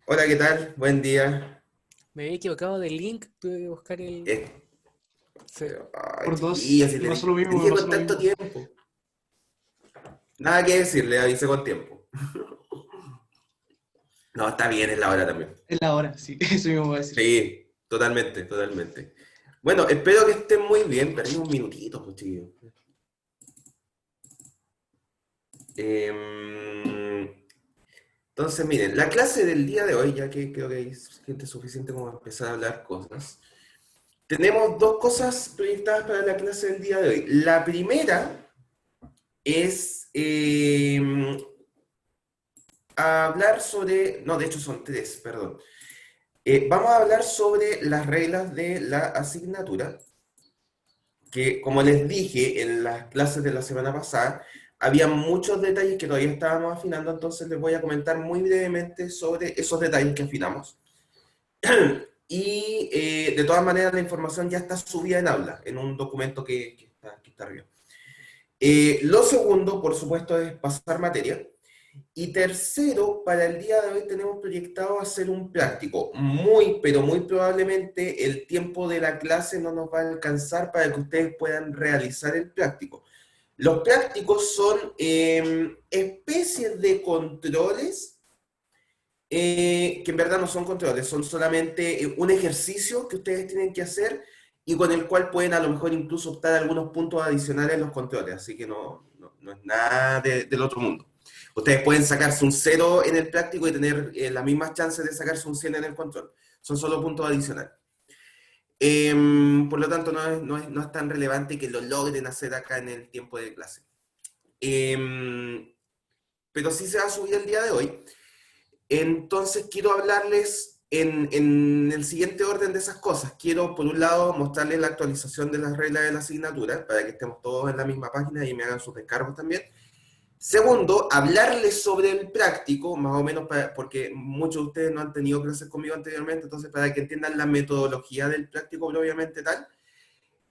Hola, ¿qué tal? Buen día. Me había equivocado de link, tuve que buscar el... Eh, Sí. Ay, Por chiquillo, dos, si me te, pasó lo te mismo, me dije pasó con lo tanto mismo. tiempo. Nada que decir, le avisé con tiempo. No, está bien, es la hora también. Es la hora, sí, eso mismo voy a decir. Sí, totalmente, totalmente. Bueno, espero que estén muy bien. Perdí un minutito, pues, chiquillo. Em, entonces, miren, la clase del día de hoy, ya que creo que hay gente suficiente como para empezar a hablar cosas, tenemos dos cosas proyectadas para la clase del día de hoy. La primera es hablar sobre, no, de hecho son tres, perdón. Vamos a hablar sobre las reglas de la asignatura, que como les dije en las clases de la semana pasada, había muchos detalles que todavía estábamos afinando, entonces les voy a comentar muy brevemente sobre esos detalles que afinamos. Y de todas maneras la información ya está subida en aula, en un documento que está arriba. Lo segundo, por supuesto, es pasar materia. Y tercero, para el día de hoy tenemos proyectado hacer un práctico. Muy, pero muy probablemente el tiempo de la clase no nos va a alcanzar para que ustedes puedan realizar el práctico. Los prácticos son especies de controles que en verdad no son controles, son solamente un ejercicio que ustedes tienen que hacer y con el cual pueden a lo mejor incluso optar a algunos puntos adicionales en los controles, así que no es nada del otro mundo. Ustedes pueden sacarse un cero en el práctico y tener las mismas chances de sacarse un 100 en el control. Son solo puntos adicionales. Por lo tanto, no es tan relevante que lo logren hacer acá en el tiempo de clase. Pero sí se va a subir el día de hoy. Entonces quiero hablarles en el siguiente orden de esas cosas. Quiero, por un lado, mostrarles la actualización de las reglas de la asignatura para que estemos todos en la misma página y me hagan sus descargos también. Segundo, hablarles sobre el práctico, más o menos porque muchos de ustedes no han tenido clases conmigo anteriormente, entonces para que entiendan la metodología del práctico propiamente tal.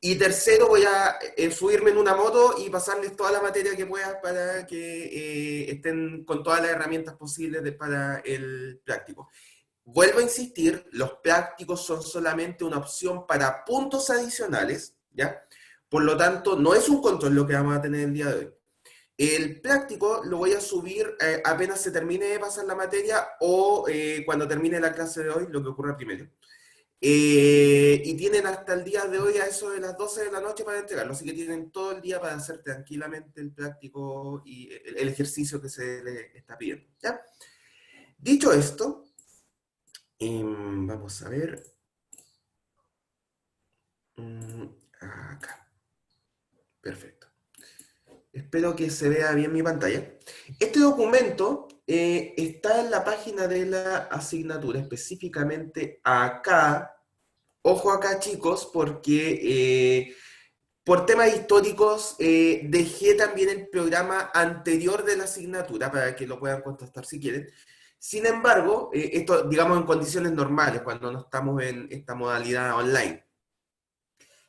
Y tercero, voy a subirme en una moto y pasarles toda la materia que pueda para que estén con todas las herramientas posibles para el práctico. Vuelvo a insistir, los prácticos son solamente una opción para puntos adicionales, ¿ya? Por lo tanto, no es un control lo que vamos a tener el día de hoy. El práctico lo voy a subir apenas se termine de pasar la materia o cuando termine la clase de hoy, lo que ocurra primero. Y tienen hasta el día de hoy a eso de las 12 de la noche para entregarlo, así que tienen todo el día para hacer tranquilamente el práctico y el ejercicio que se les está pidiendo, ¿ya? Dicho esto, vamos a ver. Mm, Acá, perfecto. Espero que se vea bien mi pantalla. Este documento está en la página de la asignatura, específicamente acá. Ojo acá, chicos, porque por temas históricos dejé también el programa anterior de la asignatura para que lo puedan contactar si quieren. Sin embargo, esto, digamos, en condiciones normales, cuando no estamos en esta modalidad online.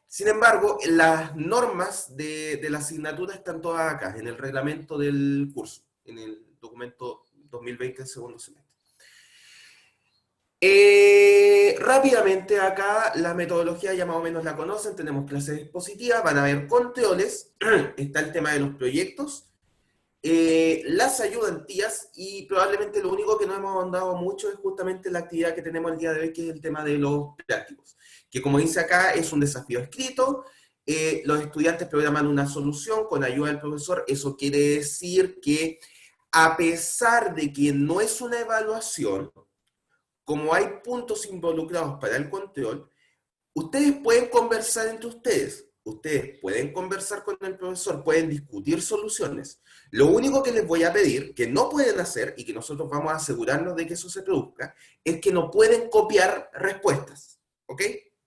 Sin embargo, las normas de la asignatura están todas acá, en el reglamento del curso, en el documento 2020 del segundo semestre. Rápidamente acá la metodología ya más o menos la conocen, tenemos clases expositivas, van a haber controles, está el tema de los proyectos, las ayudantías y probablemente lo único que no hemos ahondado mucho es justamente la actividad que tenemos el día de hoy, que es el tema de los prácticos, que como dice acá es un desafío escrito, los estudiantes programan una solución con ayuda del profesor, eso quiere decir que a pesar de que no es una evaluación, como hay puntos involucrados para el control, ustedes pueden conversar entre ustedes pueden conversar con el profesor, pueden discutir soluciones. Lo único que les voy a pedir, que no pueden hacer, y que nosotros vamos a asegurarnos de que eso se produzca, es que no pueden copiar respuestas, ¿ok?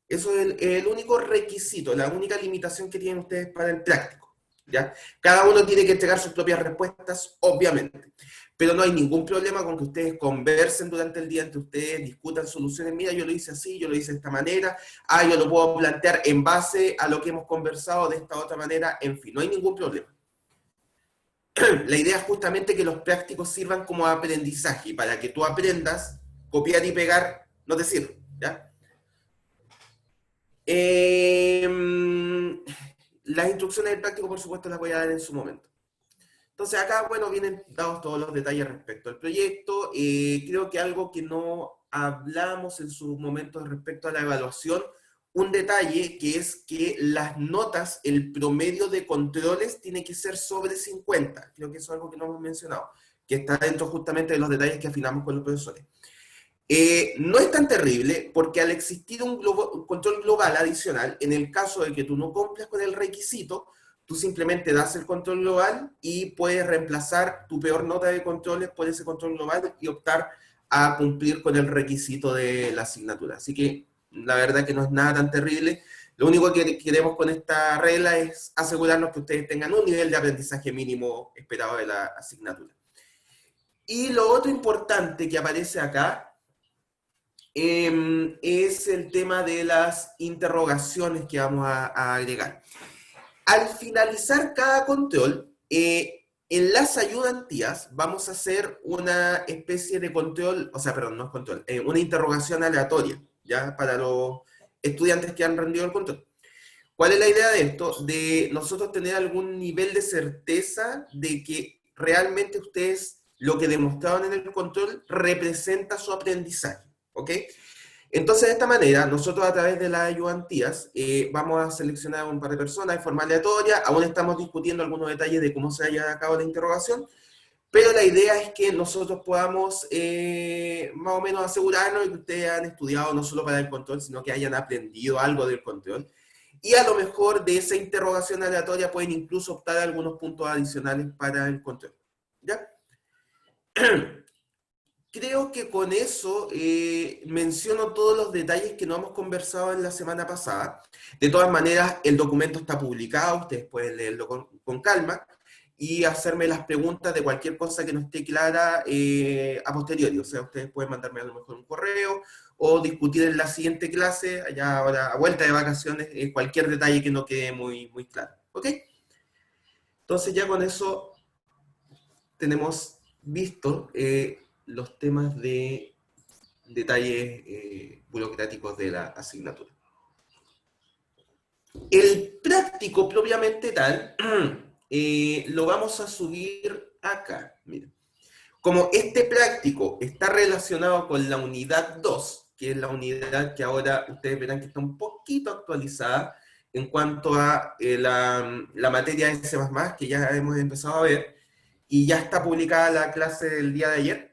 Eso es el único requisito, la única limitación que tienen ustedes para el práctico, ¿ya? Cada uno tiene que entregar sus propias respuestas, obviamente. Pero no hay ningún problema con que ustedes conversen durante el día entre ustedes, discutan soluciones. Mira, yo lo hice así, yo lo hice de esta manera. Ah, yo lo puedo plantear en base a lo que hemos conversado de esta otra manera. En fin, no hay ningún problema. La idea es justamente que los prácticos sirvan como aprendizaje. Para que tú aprendas, copiar y pegar no te sirve, ¿ya? Las instrucciones del práctico, por supuesto, las voy a dar en su momento. Entonces acá, bueno, vienen dados todos los detalles respecto al proyecto. Creo que algo que no hablamos en su momento respecto a la evaluación, un detalle que es que las notas, el promedio de controles tiene que ser sobre 50. Creo que eso es algo que no hemos mencionado, que está dentro justamente de los detalles que afinamos con los profesores. No es tan terrible porque al existir un control global adicional, en el caso de que tú no cumplas con el requisito, tú simplemente das el control global y puedes reemplazar tu peor nota de controles por ese control global y optar a cumplir con el requisito de la asignatura. Así que la verdad que no es nada tan terrible. Lo único que queremos con esta regla es asegurarnos que ustedes tengan un nivel de aprendizaje mínimo esperado de la asignatura. Y lo otro importante que aparece acá es el tema de las interrogaciones que vamos a agregar. Al finalizar cada control, en las ayudantías vamos a hacer una especie de control, o sea, perdón, no es control, una interrogación aleatoria, ¿ya? Para los estudiantes que han rendido el control. ¿Cuál es la idea de esto? De nosotros tener algún nivel de certeza de que realmente ustedes lo que demostraron en el control representa su aprendizaje, ¿ok? Entonces, de esta manera, nosotros a través de las ayudantías vamos a seleccionar un par de personas de forma aleatoria. Aún estamos discutiendo algunos detalles de cómo se haya a cabo la interrogación, pero la idea es que nosotros podamos más o menos asegurarnos de que ustedes han estudiado no solo para el control, sino que hayan aprendido algo del control. Y a lo mejor de esa interrogación aleatoria pueden incluso optar a algunos puntos adicionales para el control. ¿Ya? Creo que con eso menciono todos los detalles que no hemos conversado en la semana pasada. De todas maneras, el documento está publicado, ustedes pueden leerlo con calma y hacerme las preguntas de cualquier cosa que no esté clara a posteriori. O sea, ustedes pueden mandarme a lo mejor un correo o discutir en la siguiente clase, allá ahora a vuelta de vacaciones, cualquier detalle que no quede muy, muy claro. ¿Ok? Entonces ya con eso tenemos visto los temas de detalles burocráticos de la asignatura. El práctico propiamente tal lo vamos a subir acá. Miren. Como este práctico está relacionado con la unidad 2, que es la unidad que ahora ustedes verán que está un poquito actualizada en cuanto a la materia de C++, que ya hemos empezado a ver, y ya está publicada la clase del día de ayer.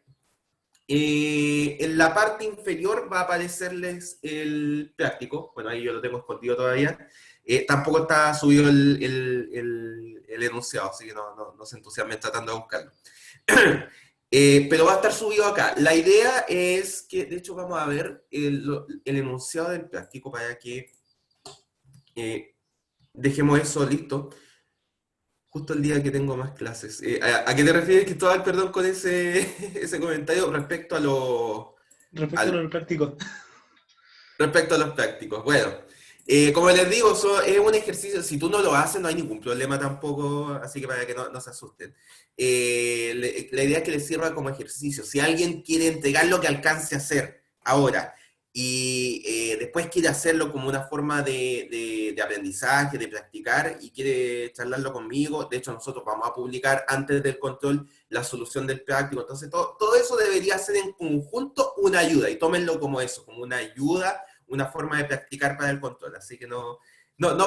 En la parte inferior va a aparecerles el práctico. Bueno, ahí yo lo tengo escondido todavía. Tampoco está subido el enunciado, así que no se entusiasmen tratando de buscarlo. Pero va a estar subido acá. La idea es que, de hecho, vamos a ver el enunciado del práctico para que dejemos eso listo. Justo el día que tengo más clases. ¿A qué te refieres, Cristóbal, perdón, con ese comentario respecto a Respecto a lo práctico. respecto a los prácticos? Bueno, como les digo, es un ejercicio, si tú no lo haces no hay ningún problema tampoco, así que para que no se asusten. La idea es que les sirva como ejercicio. Si alguien quiere entregar lo que alcance a hacer ahora, y después quiere hacerlo como una forma de aprendizaje, de practicar, y quiere charlarlo conmigo, de hecho nosotros vamos a publicar antes del control la solución del práctico, entonces todo eso debería ser en conjunto una ayuda, y tómenlo como eso, como una ayuda, una forma de practicar para el control, así que no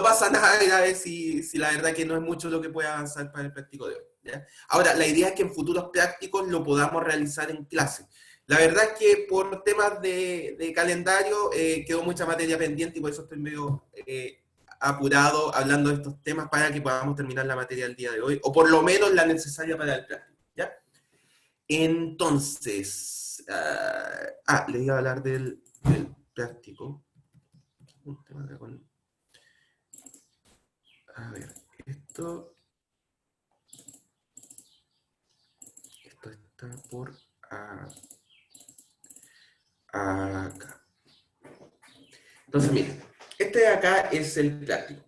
pasa nada grave si la verdad que no es mucho lo que puede avanzar para el práctico de hoy, ¿ya? Ahora, la idea es que en futuros prácticos lo podamos realizar en clase. La verdad es que por temas de calendario quedó mucha materia pendiente y por eso estoy medio apurado hablando de estos temas para que podamos terminar la materia el día de hoy, o por lo menos la necesaria para el práctico, ¿ya? Entonces, les iba a hablar del práctico. Un tema a ver, esto... está por acá. Entonces, miren, este de acá es el práctico.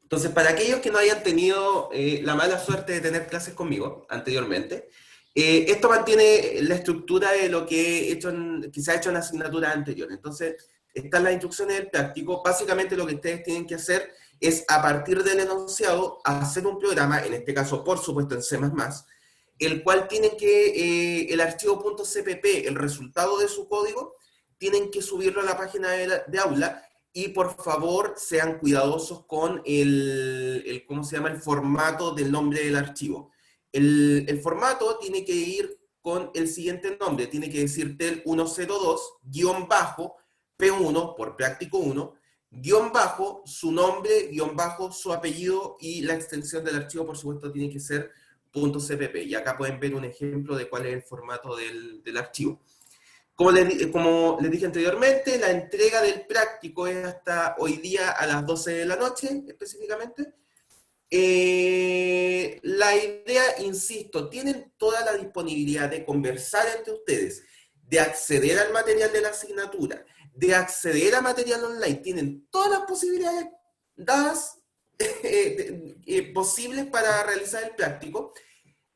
Entonces, para aquellos que no hayan tenido la mala suerte de tener clases conmigo anteriormente, esto mantiene la estructura de lo que se ha hecho en la asignatura anterior. Entonces, están las instrucciones del práctico. Básicamente lo que ustedes tienen que hacer es, a partir del enunciado, hacer un programa, en este caso, por supuesto, en C++, el cual tienen que, el archivo .cpp, el resultado de su código, tienen que subirlo a la página de aula, y por favor sean cuidadosos con ¿cómo se llama? El formato del nombre del archivo. El formato tiene que ir con el siguiente nombre, tiene que decir tel 102, guión bajo, P1 por práctico 1, guión bajo, su nombre, guión bajo, su apellido, y la extensión del archivo, por supuesto, tiene que ser .cpp. Y acá pueden ver un ejemplo de cuál es el formato del archivo. Como les dije anteriormente, la entrega del práctico es hasta hoy día a las 12 de la noche, específicamente. La idea, insisto, tienen toda la disponibilidad de conversar entre ustedes, de acceder al material de la asignatura, de acceder a material online. Tienen todas las posibilidades dadas posibles para realizar el práctico.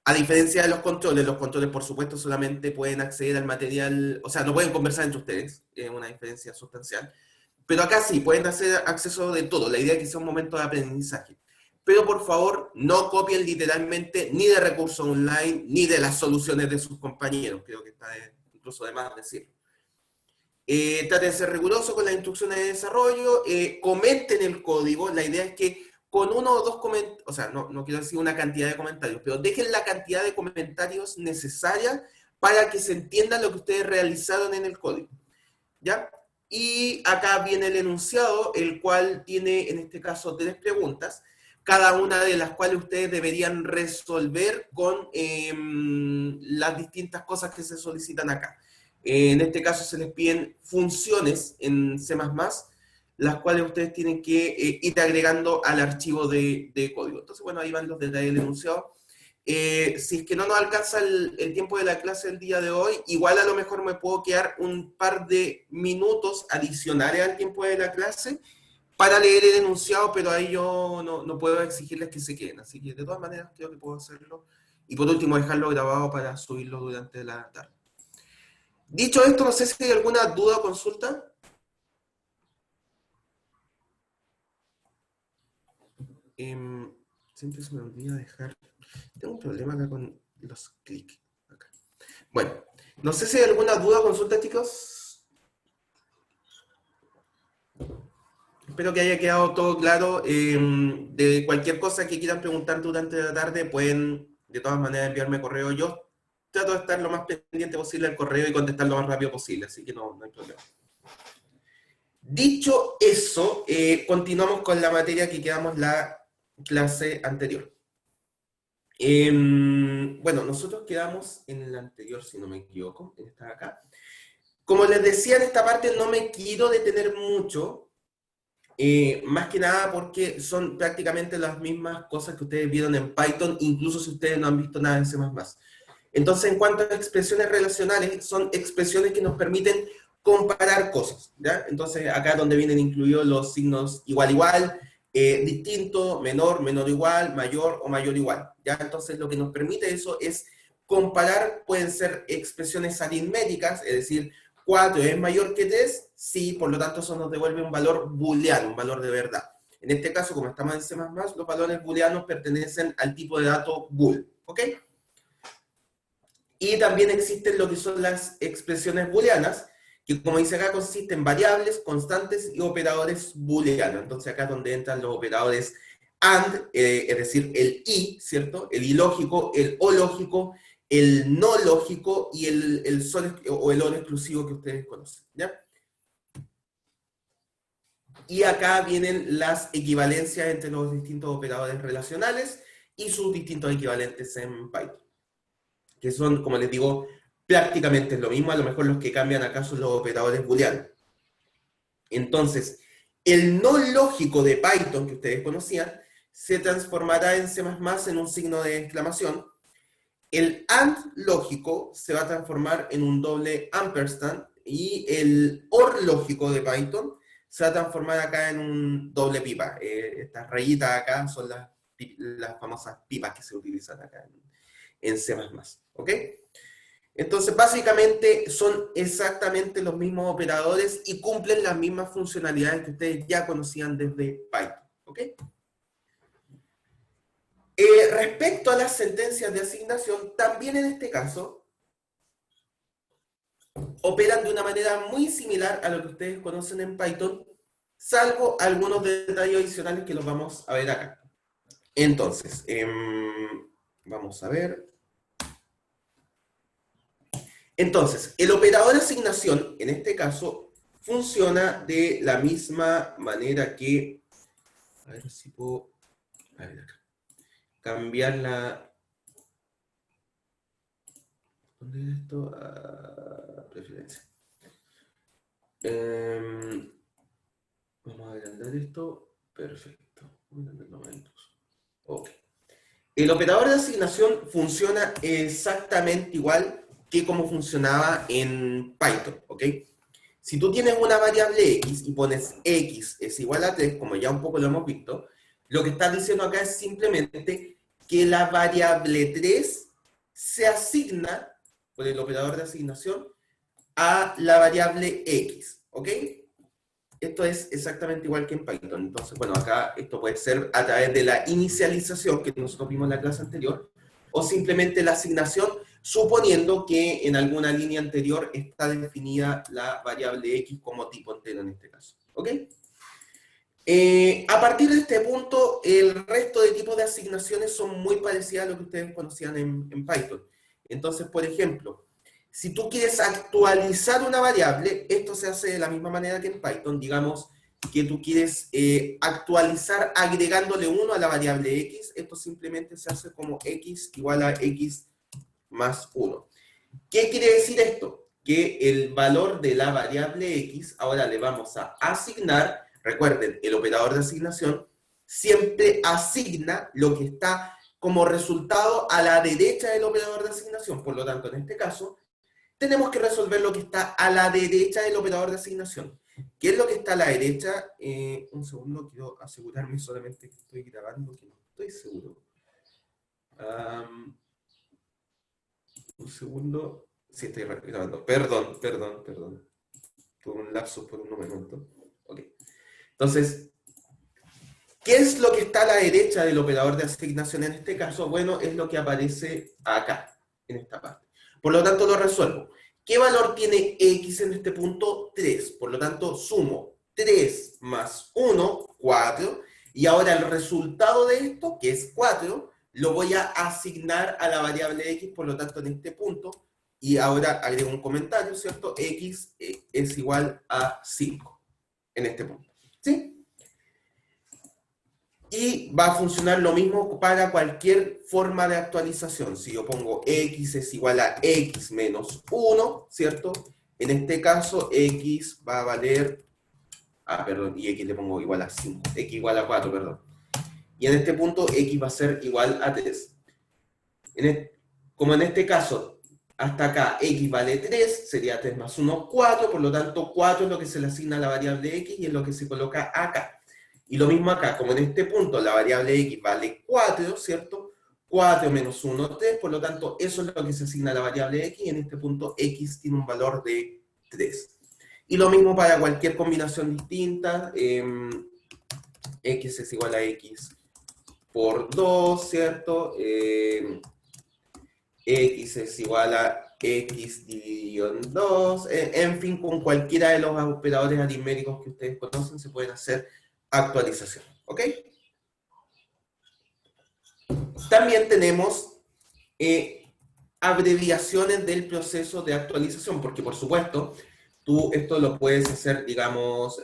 A diferencia de los controles por supuesto solamente pueden acceder al material, o sea, no pueden conversar entre ustedes, es una diferencia sustancial, pero acá sí, pueden hacer acceso de todo. La idea es que sea un momento de aprendizaje. Pero por favor, no copien literalmente ni de recursos online, ni de las soluciones de sus compañeros, creo que está incluso de más decirlo. Traten de ser rigurosos con las instrucciones de desarrollo, comenten el código. La idea es que con uno o dos comentarios, o sea, no quiero decir una cantidad de comentarios, pero dejen la cantidad de comentarios necesaria para que se entienda lo que ustedes realizaron en el código, ¿ya? Y acá viene el enunciado, el cual tiene, en este caso, 3 preguntas, cada una de las cuales ustedes deberían resolver con las distintas cosas que se solicitan acá. En este caso se les piden funciones en C++, las cuales ustedes tienen que ir agregando al archivo de código. Entonces, bueno, ahí van los detalles del enunciado. Si es que no nos alcanza el tiempo de la clase del día de hoy, igual a lo mejor me puedo quedar un par de minutos adicionales al tiempo de la clase para leer el enunciado, pero ahí yo no puedo exigirles que se queden. Así que de todas maneras creo que puedo hacerlo. Y por último, dejarlo grabado para subirlo durante la tarde. Dicho esto, no sé si hay alguna duda o consulta. Siempre se me olvida dejar. Tengo un problema acá con los clics. Bueno, no sé si hay alguna duda o consulta, chicos. Espero que haya quedado todo claro. De cualquier cosa que quieran preguntar durante la tarde, pueden de todas maneras enviarme correo. Yo trato de estar lo más pendiente posible al correo y contestar lo más rápido posible, así que no hay problema. Dicho eso, continuamos con la materia que quedamos la clase anterior. Bueno, nosotros quedamos en la anterior, si no me equivoco, en esta de acá. Como les decía, en esta parte no me quiero detener mucho, más que nada porque son prácticamente las mismas cosas que ustedes vieron en Python, incluso si ustedes no han visto nada en C++. Entonces, en cuanto a expresiones relacionales, son expresiones que nos permiten comparar cosas, ¿ya? Entonces, acá donde vienen incluidos los signos igual, igual, distinto, menor, menor igual, mayor o mayor igual, ¿ya? Entonces, lo que nos permite eso es comparar. Pueden ser expresiones aritméticas, es decir, 4 es mayor que 3, sí, por lo tanto eso nos devuelve un valor booleano, un valor de verdad. En este caso, como estamos en C++, los valores booleanos pertenecen al tipo de dato bool, ¿ok? Y también existen lo que son las expresiones booleanas, que como dice acá, consisten en variables, constantes y operadores booleanos. Entonces acá es donde entran los operadores AND, es decir, el y, ¿cierto? El y lógico, el o lógico, el no lógico y el sol o el or exclusivo que ustedes conocen, ¿ya? Y acá vienen las equivalencias entre los distintos operadores relacionales y sus distintos equivalentes en Python, que son, como les digo, prácticamente lo mismo. A lo mejor los que cambian acá son los operadores booleanos. Entonces, el no lógico de Python que ustedes conocían se transformará en C++ en un signo de exclamación, el AND lógico se va a transformar en un doble ampersand y el OR lógico de Python se va a transformar acá en un doble pipa. Estas rayitas acá son las famosas pipas que se utilizan acá en C++. ¿Ok? Entonces, básicamente, son exactamente los mismos operadores y cumplen las mismas funcionalidades que ustedes ya conocían desde Python. ¿Ok? Respecto a las sentencias de asignación, también en este caso, operan de una manera muy similar a lo que ustedes conocen en Python, salvo algunos detalles adicionales que los vamos a ver acá. Entonces, vamos a ver. Entonces, el operador de asignación, en este caso, funciona de la misma manera que... A ver si puedo... A ver acá. Cambiar la... ¿Dónde es esto? Preferencia. Vamos a agrandar esto. Perfecto. Ok. El operador de asignación funciona exactamente igual que como funcionaba en Python, ¿ok? Si tú tienes una variable x y pones x es igual a 3, como ya un poco lo hemos visto, lo que estás diciendo acá es simplemente que la variable 3 se asigna por el operador de asignación a la variable x, ¿ok? Esto es exactamente igual que en Python. Entonces, bueno, acá esto puede ser a través de la inicialización que nosotros vimos en la clase anterior, o simplemente la asignación, suponiendo que en alguna línea anterior está definida la variable x como tipo entero en este caso. ¿Ok? A partir de este punto, el resto de tipos de asignaciones son muy parecidas a lo que ustedes conocían en Python. Entonces, por ejemplo, si tú quieres actualizar una variable, esto se hace de la misma manera que en Python. Digamos que tú quieres actualizar agregándole 1 a la variable x, esto simplemente se hace como x igual a x más 1. ¿Qué quiere decir esto? Que el valor de la variable x, ahora le vamos a asignar, recuerden, el operador de asignación siempre asigna lo que está como resultado a la derecha del operador de asignación. Por lo tanto, en este caso, tenemos que resolver lo que está a la derecha del operador de asignación. ¿Qué es lo que está a la derecha? Un segundo, quiero asegurarme solamente que estoy grabando, que no estoy seguro. Un segundo. Sí, estoy grabando. Perdón. Tuve un lapsus por un momento. Ok. Entonces, ¿qué es lo que está a la derecha del operador de asignación en este caso? Bueno, es lo que aparece acá, en esta parte. Por lo tanto, lo resuelvo. ¿Qué valor tiene x en este punto? 3. Por lo tanto, sumo 3 más 1, 4. Y ahora el resultado de esto, que es 4, lo voy a asignar a la variable x, por lo tanto, en este punto. Y ahora agrego un comentario, ¿cierto? X es igual a 5 en este punto. ¿Sí? Y va a funcionar lo mismo para cualquier forma de actualización. Si yo pongo x es igual a x menos 1, ¿cierto? En este caso, x va a valer... perdón, y x le pongo igual a 5. X igual a 4, perdón. Y en este punto, x va a ser igual a 3. Como en este caso, hasta acá x vale 3, sería 3 más 1, 4. Por lo tanto, 4 es lo que se le asigna a la variable x y es lo que se coloca acá. Y lo mismo acá, como en este punto la variable x vale 4, ¿cierto? 4 menos 1, 3, por lo tanto, eso es lo que se asigna a la variable x, y en este punto x tiene un valor de 3. Y lo mismo para cualquier combinación distinta, x es igual a x por 2, ¿cierto? X es igual a x dividido en 2, en fin, con cualquiera de los operadores aritméticos que ustedes conocen se pueden hacer actualización, ¿ok? También tenemos abreviaciones del proceso de actualización, porque por supuesto, tú esto lo puedes hacer, digamos,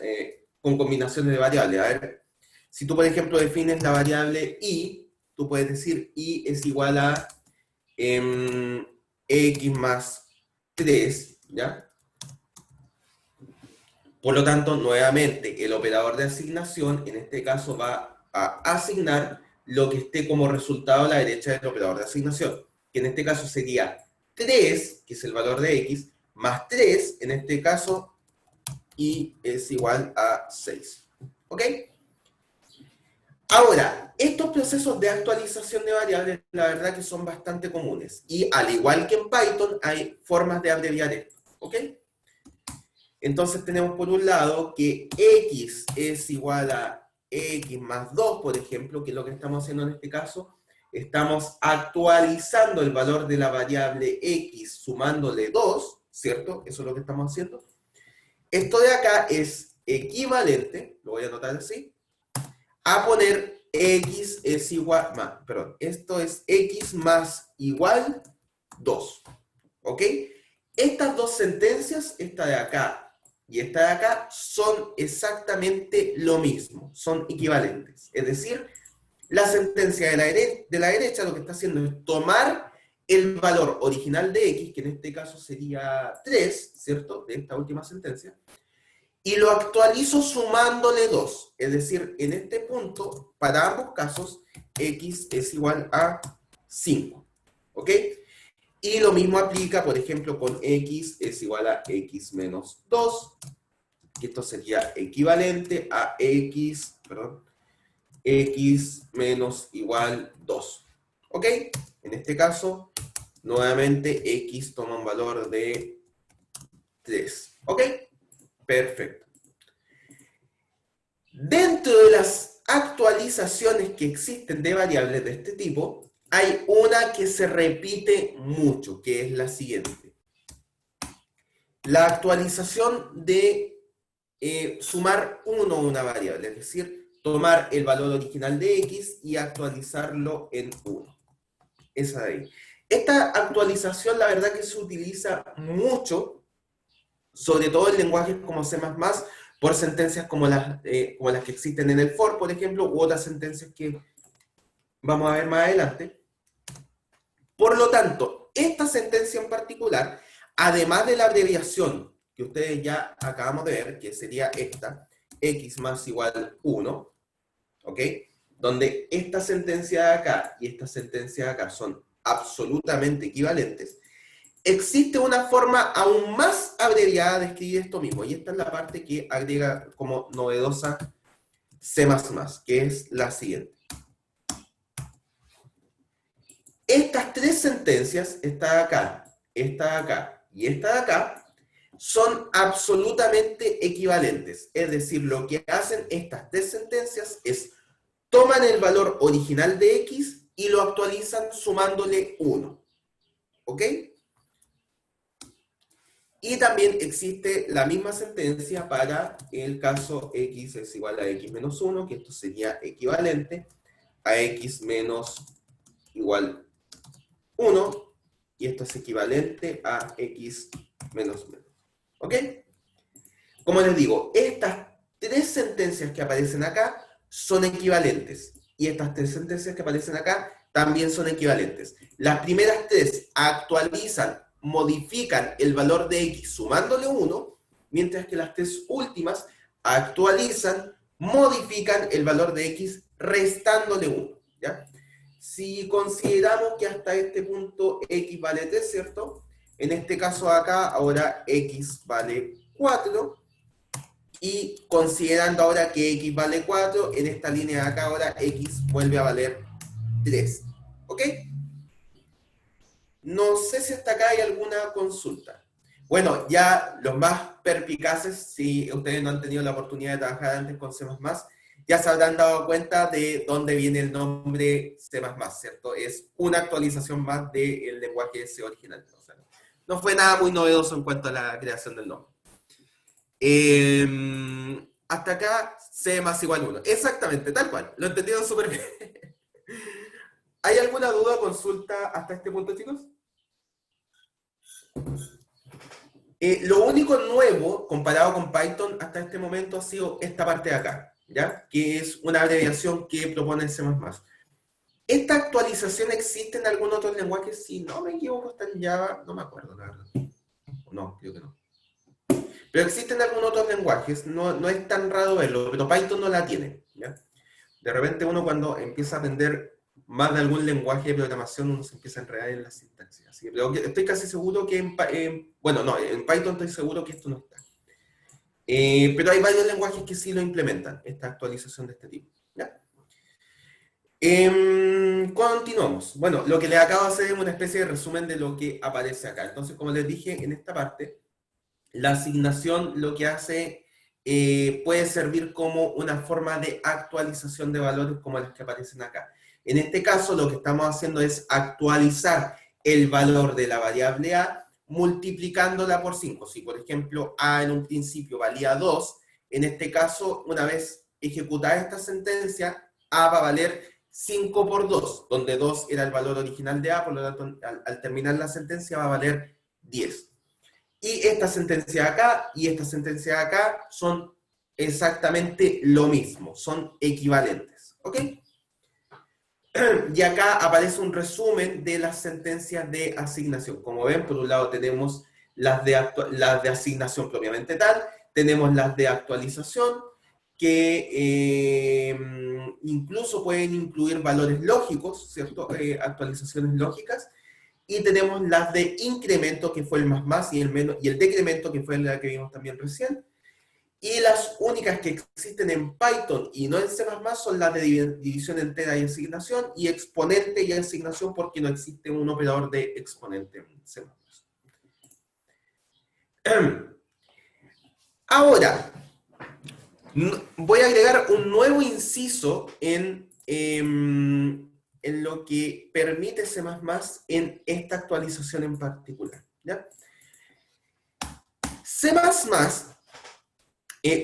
con combinaciones de variables. A ver, si tú, por ejemplo, defines la variable y, tú puedes decir y es igual a x más 3, ¿ya? Por lo tanto, nuevamente, el operador de asignación, en este caso, va a asignar lo que esté como resultado a la derecha del operador de asignación. que en este caso sería 3, que es el valor de x, más 3, en este caso, y es igual a 6. ¿Ok? Ahora, estos procesos de actualización de variables, la verdad que son bastante comunes. Y al igual que en Python, hay formas de abreviar esto. ¿Ok? Entonces tenemos por un lado que x es igual a x más 2, por ejemplo, que es lo que estamos haciendo en este caso. Estamos actualizando el valor de la variable x sumándole 2, ¿cierto? Eso es lo que estamos haciendo. Esto de acá es equivalente, lo voy a anotar así, a poner x es igual, esto es x más igual 2, ¿ok? Estas dos sentencias, esta de acá y esta de acá, son exactamente lo mismo, son equivalentes. Es decir, la sentencia de la derecha lo que está haciendo es tomar el valor original de x, que en este caso sería 3, ¿cierto? De esta última sentencia, y lo actualizo sumándole 2. Es decir, en este punto, para ambos casos, x es igual a 5. ¿Ok? Y lo mismo aplica, por ejemplo, con x es igual a x menos 2. Y esto sería equivalente a x menos igual 2. ¿Ok? En este caso, nuevamente, x toma un valor de 3. ¿Ok? Perfecto. Dentro de las actualizaciones que existen de variables de este tipo, hay una que se repite mucho, que es la siguiente. La actualización de sumar 1 a una variable, es decir, tomar el valor original de x y actualizarlo en 1. Esa de ahí. Esta actualización, la verdad que se utiliza mucho, sobre todo en lenguajes como C++, por sentencias como las que existen en el for, por ejemplo, u otras sentencias que vamos a ver más adelante. Por lo tanto, esta sentencia en particular, además de la abreviación que ustedes ya acabamos de ver, que sería esta, x más igual 1, ¿ok? Donde esta sentencia de acá y esta sentencia de acá son absolutamente equivalentes, existe una forma aún más abreviada de escribir esto mismo, y esta es la parte que agrega como novedosa C++, que es la siguiente. Estas tres sentencias, esta de acá y esta de acá, son absolutamente equivalentes. Es decir, lo que hacen estas tres sentencias es toman el valor original de x y lo actualizan sumándole 1. ¿Ok? Y también existe la misma sentencia para el caso x es igual a x menos 1, que esto sería equivalente a x menos igual 1, y esto es equivalente a x menos menos. ¿Ok? Como les digo, estas tres sentencias que aparecen acá son equivalentes, y estas tres sentencias que aparecen acá también son equivalentes. Las primeras tres actualizan, modifican el valor de x sumándole 1, mientras que las tres últimas actualizan, modifican el valor de x restándole 1. ¿Ya? Si consideramos que hasta este punto x vale 3, ¿cierto? En este caso acá, ahora x vale 4, y considerando ahora que x vale 4, en esta línea de acá ahora x vuelve a valer 3. ¿Ok? No sé si hasta acá hay alguna consulta. Bueno, ya los más perpicaces, si ustedes no han tenido la oportunidad de trabajar antes con C++, ya se habrán dado cuenta de dónde viene el nombre C++, ¿cierto? Es una actualización más del lenguaje C original. O sea, no fue nada muy novedoso en cuanto a la creación del nombre. Hasta acá, C más igual 1. Exactamente, tal cual. Lo entendieron súper bien. ¿Hay alguna duda o consulta hasta este punto, chicos? Lo único nuevo, comparado con Python, hasta este momento ha sido esta parte de acá, ¿ya? Que es una abreviación que propone C++. ¿Esta actualización existe en algún otro lenguaje? Si no me equivoco, está en Java, no me acuerdo, la verdad. No, creo que no. Pero existen algunos otros lenguajes, no es tan raro verlo, pero Python no la tiene, ¿ya? De repente uno cuando empieza a aprender más de algún lenguaje de programación uno se empieza a enredar en la sintaxis. Así que estoy casi seguro que bueno, no, en Python estoy seguro que esto no está. Pero hay varios lenguajes que sí lo implementan, esta actualización de este tipo. ¿Ya? Continuamos. Bueno, lo que les acabo de hacer es una especie de resumen de lo que aparece acá. Entonces, como les dije, en esta parte, la asignación lo que hace puede servir como una forma de actualización de valores como las que aparecen acá. En este caso, lo que estamos haciendo es actualizar el valor de la variable A multiplicándola por 5. Si, por ejemplo, A en un principio valía 2, en este caso, una vez ejecutada esta sentencia, A va a valer 5 por 2, donde 2 era el valor original de A, por lo tanto, al terminar la sentencia va a valer 10. Y esta sentencia de acá y esta sentencia de acá son exactamente lo mismo, son equivalentes, ¿ok? Y acá aparece un resumen de las sentencias de asignación. Como ven, por un lado tenemos las de asignación propiamente tal, tenemos las de actualización, que incluso pueden incluir valores lógicos, ¿cierto? Actualizaciones lógicas, y tenemos las de incremento, que fue el más y el menos, y el decremento, que fue la que vimos también recién. Y las únicas que existen en Python y no en C++ son las de división entera y asignación, y exponente y asignación, porque no existe un operador de exponente en C++. Ahora, voy a agregar un nuevo inciso en lo que permite C++ en esta actualización en particular, ¿ya? C++,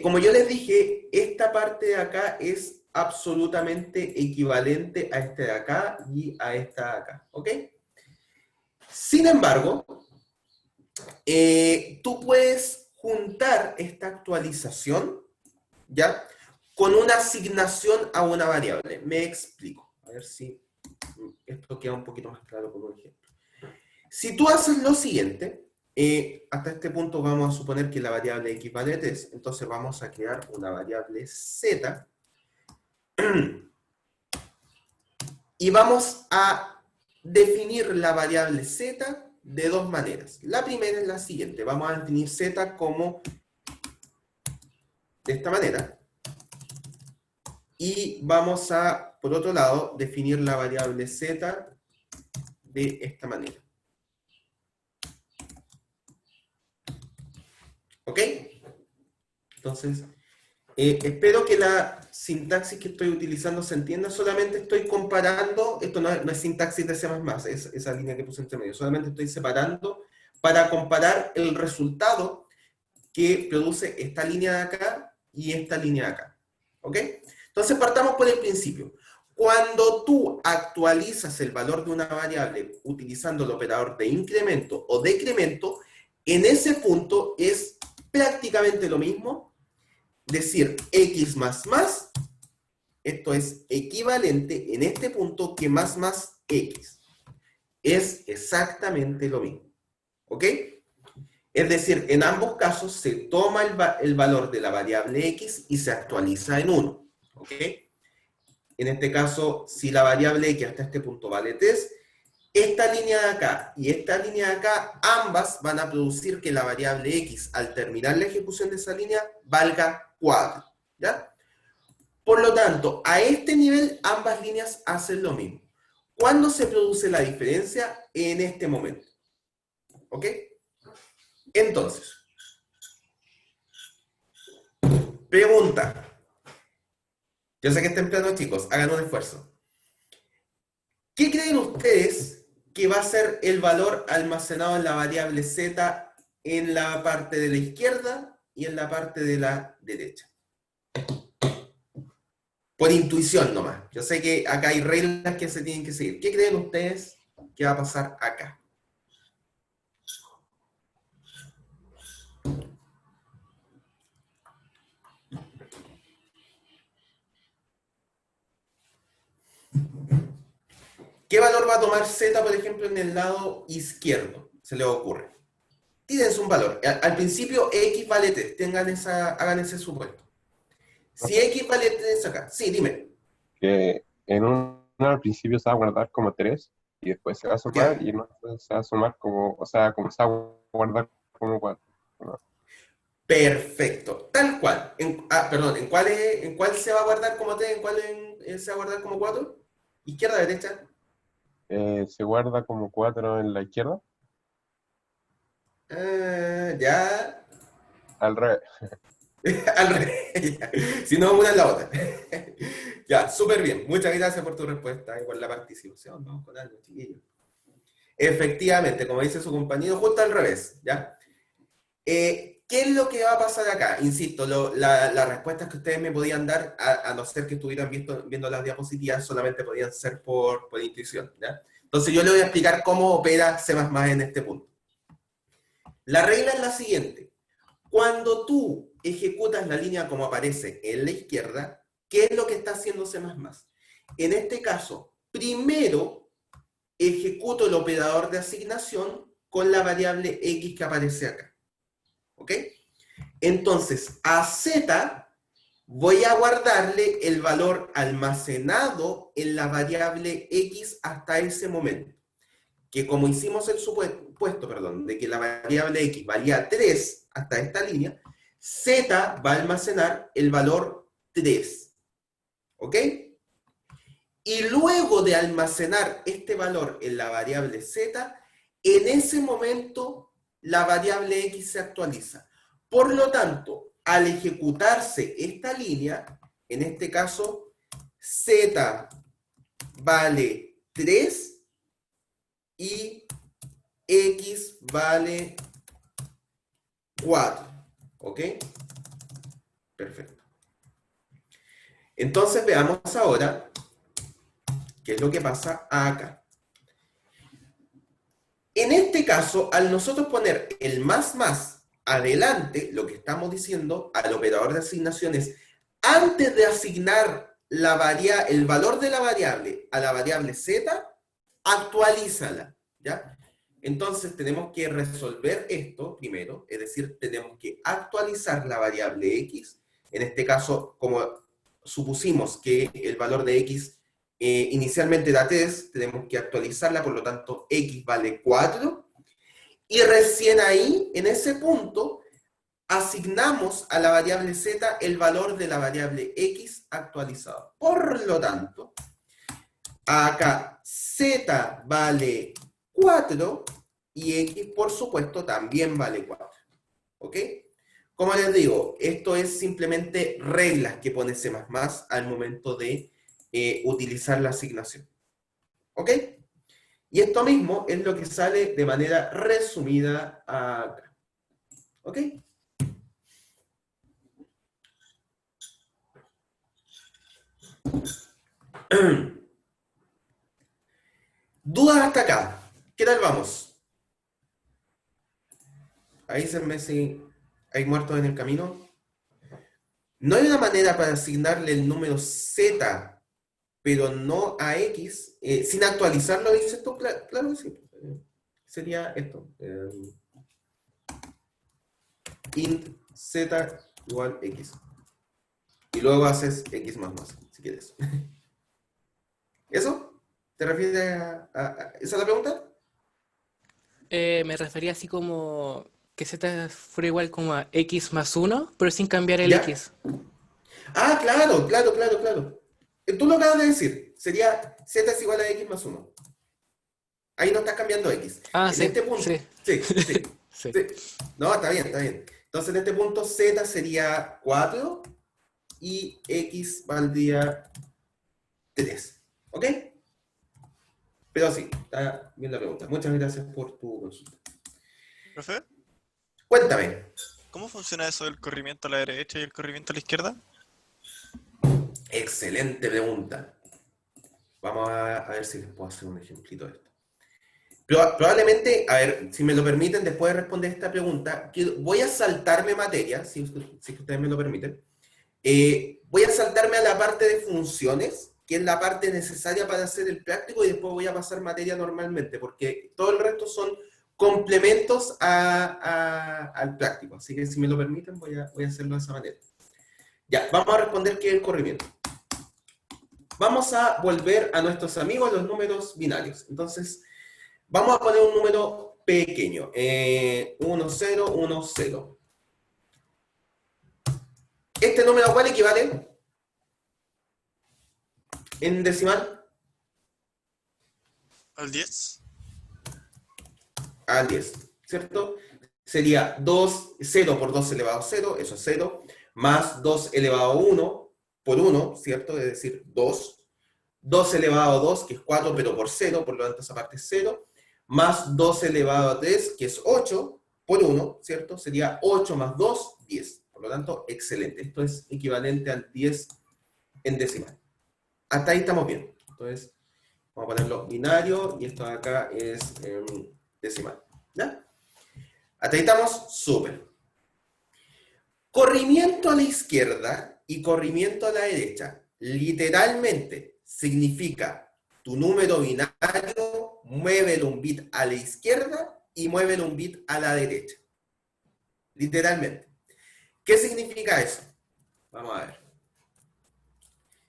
como yo les dije, esta parte de acá es absolutamente equivalente a este de acá y a esta de acá, ¿ok? Sin embargo, tú puedes juntar esta actualización, ¿ya? Con una asignación a una variable. Me explico. A ver si esto queda un poquito más claro con un ejemplo. Si tú haces lo siguiente, hasta este punto vamos a suponer que la variable x vale 3, entonces vamos a crear una variable z y vamos a definir la variable z de dos maneras. La primera es la siguiente, vamos a definir z como de esta manera y vamos a, por otro lado, definir la variable z de esta manera. ¿Ok? Entonces, espero que la sintaxis que estoy utilizando se entienda. Solamente estoy comparando, esto no es sintaxis de C++, es esa línea que puse entre medio. Solamente estoy separando para comparar el resultado que produce esta línea de acá y esta línea de acá. ¿Ok? Entonces partamos por el principio. Cuando tú actualizas el valor de una variable utilizando el operador de incremento o decremento, en ese punto es prácticamente lo mismo decir x más más, esto es equivalente en este punto que más x. Es exactamente lo mismo. ¿Ok? Es decir, en ambos casos se toma el valor de la variable x y se actualiza en 1. ¿Ok? En este caso, si la variable x hasta este punto vale 3, esta línea de acá y esta línea de acá, ambas van a producir que la variable x, al terminar la ejecución de esa línea, valga 4. ¿Ya? Por lo tanto, a este nivel, ambas líneas hacen lo mismo. ¿Cuándo se produce la diferencia? En este momento. ¿Ok? Entonces, pregunta. Yo sé que es temprano, chicos, hagan un esfuerzo. ¿Qué creen ustedes que va a ser el valor almacenado en la variable z en la parte de la izquierda y en la parte de la derecha? Por intuición nomás. Yo sé que acá hay reglas que se tienen que seguir. ¿Qué creen ustedes que va a pasar acá? ¿Qué valor va a tomar z, por ejemplo, en el lado izquierdo? Se les ocurre. Tírense un valor. Al principio x vale 3. Hagan ese supuesto. Si x vale 3 acá. Sí, dime. Que en un al principio se va a guardar como 3 y después se va a sumar ¿Ya? y no se va a sumar como, o sea, como se va a guardar como 4. Perfecto, tal cual. Perdón, ¿en cuál se va a guardar como 3? ¿En cuál se va a guardar como 4? ¿Izquierda, derecha? Se guarda como 4 en la izquierda, Ya. al revés. Al revés. Ya. Si no, una en la otra. Ya, súper bien. Muchas gracias por tu respuesta y por la participación. Vamos con algo, chiquillos. Efectivamente, como dice su compañero, justo al revés, ¿ya? ¿Qué es lo que va a pasar acá? Insisto, las respuestas que ustedes me podían dar, a no ser que estuvieran viendo las diapositivas, solamente podían ser por intuición, ¿ya? Entonces yo le voy a explicar cómo opera C++ en este punto. La regla es la siguiente. Cuando tú ejecutas la línea como aparece en la izquierda, ¿qué es lo que está haciendo C++? En este caso, primero ejecuto el operador de asignación con la variable X que aparece acá. ¿Ok? Entonces, a Z voy a guardarle el valor almacenado en la variable X hasta ese momento. Que como hicimos el supuesto, de que la variable X valía 3 hasta esta línea, Z va a almacenar el valor 3. ¿Ok? Y luego de almacenar este valor en la variable Z, en ese momento la variable X se actualiza. Por lo tanto, al ejecutarse esta línea, en este caso, Z vale 3 y X vale 4. ¿Ok? Perfecto. Entonces veamos ahora qué es lo que pasa acá. En este caso, al nosotros poner el más adelante, lo que estamos diciendo al operador de asignaciones, antes de asignar el valor de la variable a la variable Z, actualízala, ¿ya? Entonces tenemos que resolver esto primero, es decir, tenemos que actualizar la variable X. En este caso, como supusimos que el valor de X inicialmente era 3, tenemos que actualizarla, por lo tanto, X vale 4. Y recién ahí, en ese punto, asignamos a la variable Z el valor de la variable X actualizado. Por lo tanto, acá Z vale 4 y X, por supuesto, también vale 4. ¿Ok? Como les digo, esto es simplemente reglas que pone C++ al momento de utilizar la asignación. ¿Ok? Y esto mismo es lo que sale de manera resumida acá. ¿Ok? ¿Dudas hasta acá? ¿Qué tal vamos? Avísenme si hay muertos en el camino. No hay una manera para asignarle el número Z, pero no a X, sin actualizarlo, dices tú. Claro que sí. Sería esto. Int Z igual X. Y luego haces X más, si quieres. ¿Eso? ¿Te refieres ¿esa es la pregunta? Me refería así como que Z fuera igual como a X más 1, pero sin cambiar el ¿Ya? X. Ah, claro. Tú lo acabas de decir. Sería Z es igual a X más 1. Ahí no estás cambiando X. Ah, En sí, este punto, sí, sí. sí. No, está bien. Entonces, en este punto, Z sería 4 y X valdría 3. ¿Ok? Pero sí, está bien la pregunta. Muchas gracias por tu consulta. ¿Profe? Cuéntame. ¿Cómo funciona eso del corrimiento a la derecha y el corrimiento a la izquierda? Excelente pregunta. Vamos a ver si les puedo hacer un ejemplito de esto. Probablemente, a ver, si me lo permiten, después de responder esta pregunta, voy a saltarme materia, si ustedes me lo permiten. Voy a saltarme a la parte de funciones, que es la parte necesaria para hacer el práctico, y después voy a pasar materia normalmente, porque todo el resto son complementos al práctico. Así que si me lo permiten, voy a hacerlo de esa manera. Ya, vamos a responder qué es el corrimiento. vamos a volver a nuestros amigos los números binarios. Entonces, vamos a poner un número pequeño. 1, 0, 1, 0. ¿Este número a cuál equivale? En decimal. ¿Al 10? Al 10, ¿cierto? Sería 0 por 2 elevado a 0, eso es 0, más 2 elevado a 1 por 1, ¿cierto? Es decir, 2. 2 elevado a 2, que es 4, pero por 0, por lo tanto esa parte es 0, más 2 elevado a 3, que es 8, por 1, ¿cierto? Sería 8 más 2, 10. Por lo tanto, excelente. Esto es equivalente al 10 en decimal. Hasta ahí estamos bien. Entonces, vamos a ponerlo binario, y esto de acá es decimal. ¿Ya? Hasta ahí estamos, súper. Corrimiento a la izquierda y corrimiento a la derecha, literalmente significa tu número binario, muévelo un bit a la izquierda y muévelo un bit a la derecha. Literalmente. ¿Qué significa eso? Vamos a ver.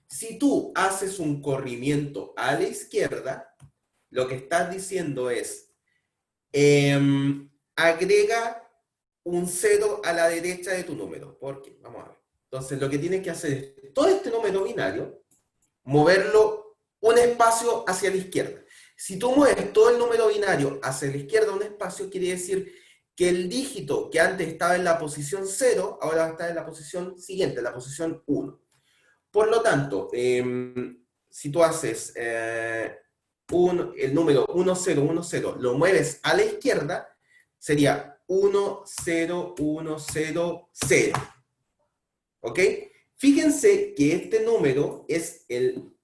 Si tú haces un corrimiento a la izquierda, lo que estás diciendo es, agrega un 0 a la derecha de tu número. ¿Por qué? Vamos a ver. Entonces, lo que tienes que hacer es, todo este número binario, moverlo un espacio hacia la izquierda. Si tú mueves todo el número binario hacia la izquierda un espacio, quiere decir que el dígito que antes estaba en la posición 0, ahora va a estar en la posición siguiente, en la posición 1. Por lo tanto, si tú haces el número 1010, lo mueves a la izquierda, sería 10100. ¿Ok? Fíjense que este número es el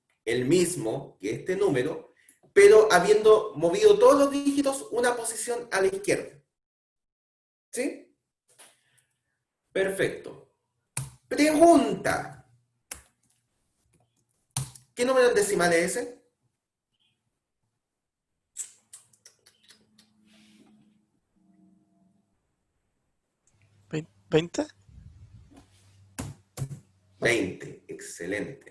mismo que este número, pero habiendo movido todos los dígitos una posición a la izquierda. ¿Sí? Perfecto. Pregunta. ¿Qué número decimal es ese? ¿20? 20. Excelente.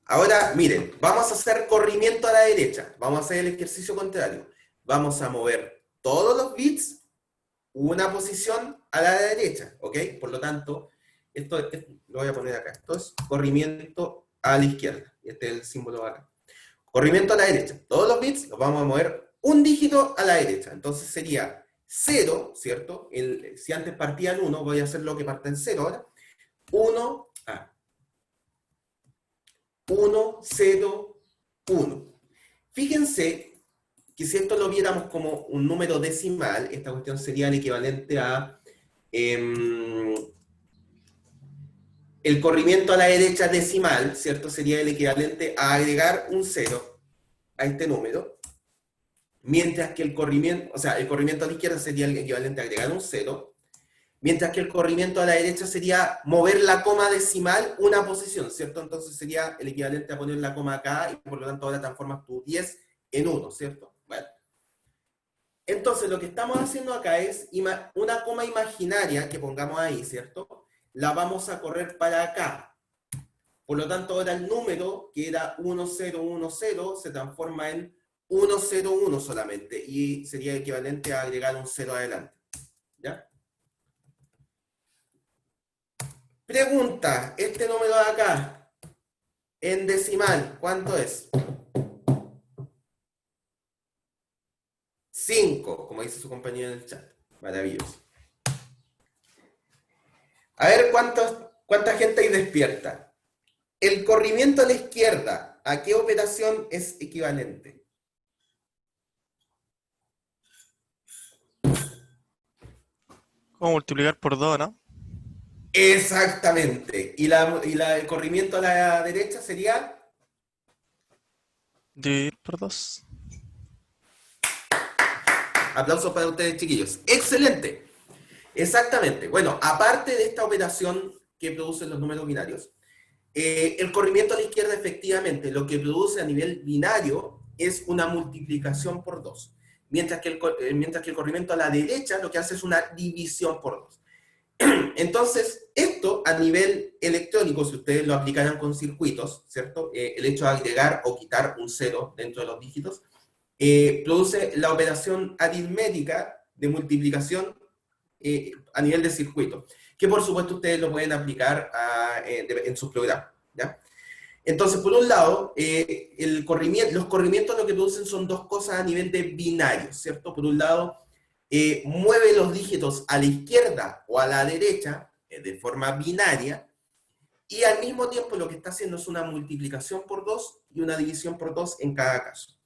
Ahora, miren, vamos a hacer corrimiento a la derecha. Vamos a hacer el ejercicio contrario. Vamos a mover todos los bits una posición a la derecha, ¿ok? Por lo tanto, esto lo voy a poner acá. Esto es corrimiento a la izquierda. Este es el símbolo acá. Corrimiento a la derecha. Todos los bits los vamos a mover un dígito a la derecha. Entonces sería 0, ¿cierto? Si antes partía en 1, voy a hacer lo que parte en 0 ahora. 1, 0, 1. Fíjense que si esto lo viéramos como un número decimal, esta cuestión sería el equivalente a el corrimiento a la derecha decimal, ¿cierto? Sería el equivalente a agregar un 0 a este número, mientras que el corrimiento a la izquierda sería el equivalente a agregar un 0, mientras que el corrimiento a la derecha sería mover la coma decimal una posición, ¿cierto? Entonces sería el equivalente a poner la coma acá, y por lo tanto ahora transformas tu 10 en 1, ¿cierto? Bueno. Entonces lo que estamos haciendo acá es una coma imaginaria que pongamos ahí, ¿cierto? La vamos a correr para acá. Por lo tanto, ahora el número, que era 1010, se transforma en 101 solamente, y sería equivalente a agregar un 0 adelante. ¿Ya? Pregunta, este número de acá, en decimal, ¿cuánto es? 5, como dice su compañero en el chat. Maravilloso. A ver cuánta gente ahí despierta. El corrimiento a la izquierda, ¿a qué operación es equivalente? ¿Cómo multiplicar por 2, no? Exactamente. ¿Y el corrimiento a la derecha sería? Dividir por 2. Aplausos para ustedes, chiquillos. ¡Excelente! Exactamente. Bueno, aparte de esta operación que producen los números binarios, el corrimiento a la izquierda, efectivamente, lo que produce a nivel binario es una multiplicación por 2. Mientras que el corrimiento a la derecha lo que hace es una división por 2. Entonces, esto a nivel electrónico, si ustedes lo aplicaran con circuitos, ¿cierto? El hecho de agregar o quitar un cero dentro de los dígitos, produce la operación aritmética de multiplicación a nivel de circuito, que por supuesto ustedes lo pueden aplicar en sus programas, ¿ya? Entonces, por un lado, los corrimientos lo que producen son dos cosas a nivel de binario, ¿cierto? Por un lado, mueve los dígitos a la izquierda o a la derecha de forma binaria, y al mismo tiempo lo que está haciendo es una multiplicación por 2 y una división por 2 en cada caso.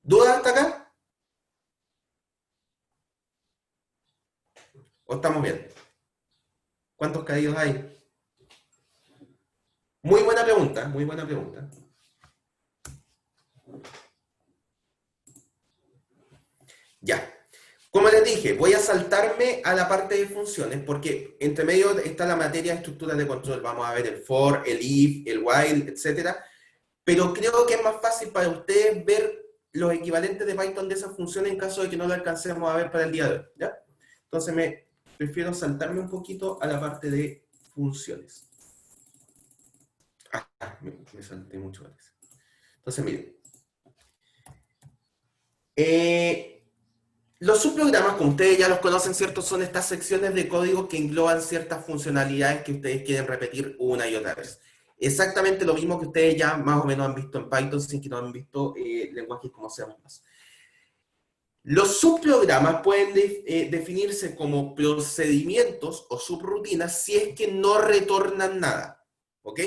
¿Dudas hasta acá? ¿O estamos bien? ¿Cuántos caídos hay? Muy buena pregunta, muy buena pregunta. Ya. Como les dije, voy a saltarme a la parte de funciones, porque entre medio está la materia de estructuras de control. Vamos a ver el for, el if, el while, etc. Pero creo que es más fácil para ustedes ver los equivalentes de Python de esas funciones en caso de que no lo alcancemos a ver para el día de hoy, ¿ya? Entonces prefiero saltarme un poquito a la parte de funciones. Me salté mucho antes. Entonces, miren. Los subprogramas, como ustedes ya los conocen, ¿cierto? Son estas secciones de código que engloban ciertas funcionalidades que ustedes quieren repetir una y otra vez. Exactamente lo mismo que ustedes ya más o menos han visto en Python, sin que no han visto lenguajes como C++. Los subprogramas pueden definirse como procedimientos o subrutinas si es que no retornan nada, ¿ok?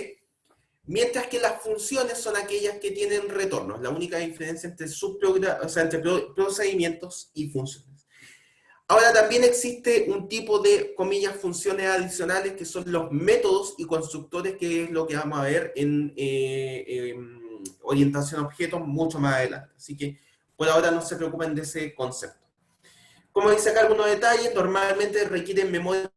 Mientras que las funciones son aquellas que tienen retornos. La única diferencia entre procedimientos y funciones. Ahora también existe un tipo de, comillas, funciones adicionales que son los métodos y constructores, que es lo que vamos a ver en orientación a objetos mucho más adelante. Así que por ahora no se preocupen de ese concepto. Como dice acá algunos detalles, normalmente requieren memoria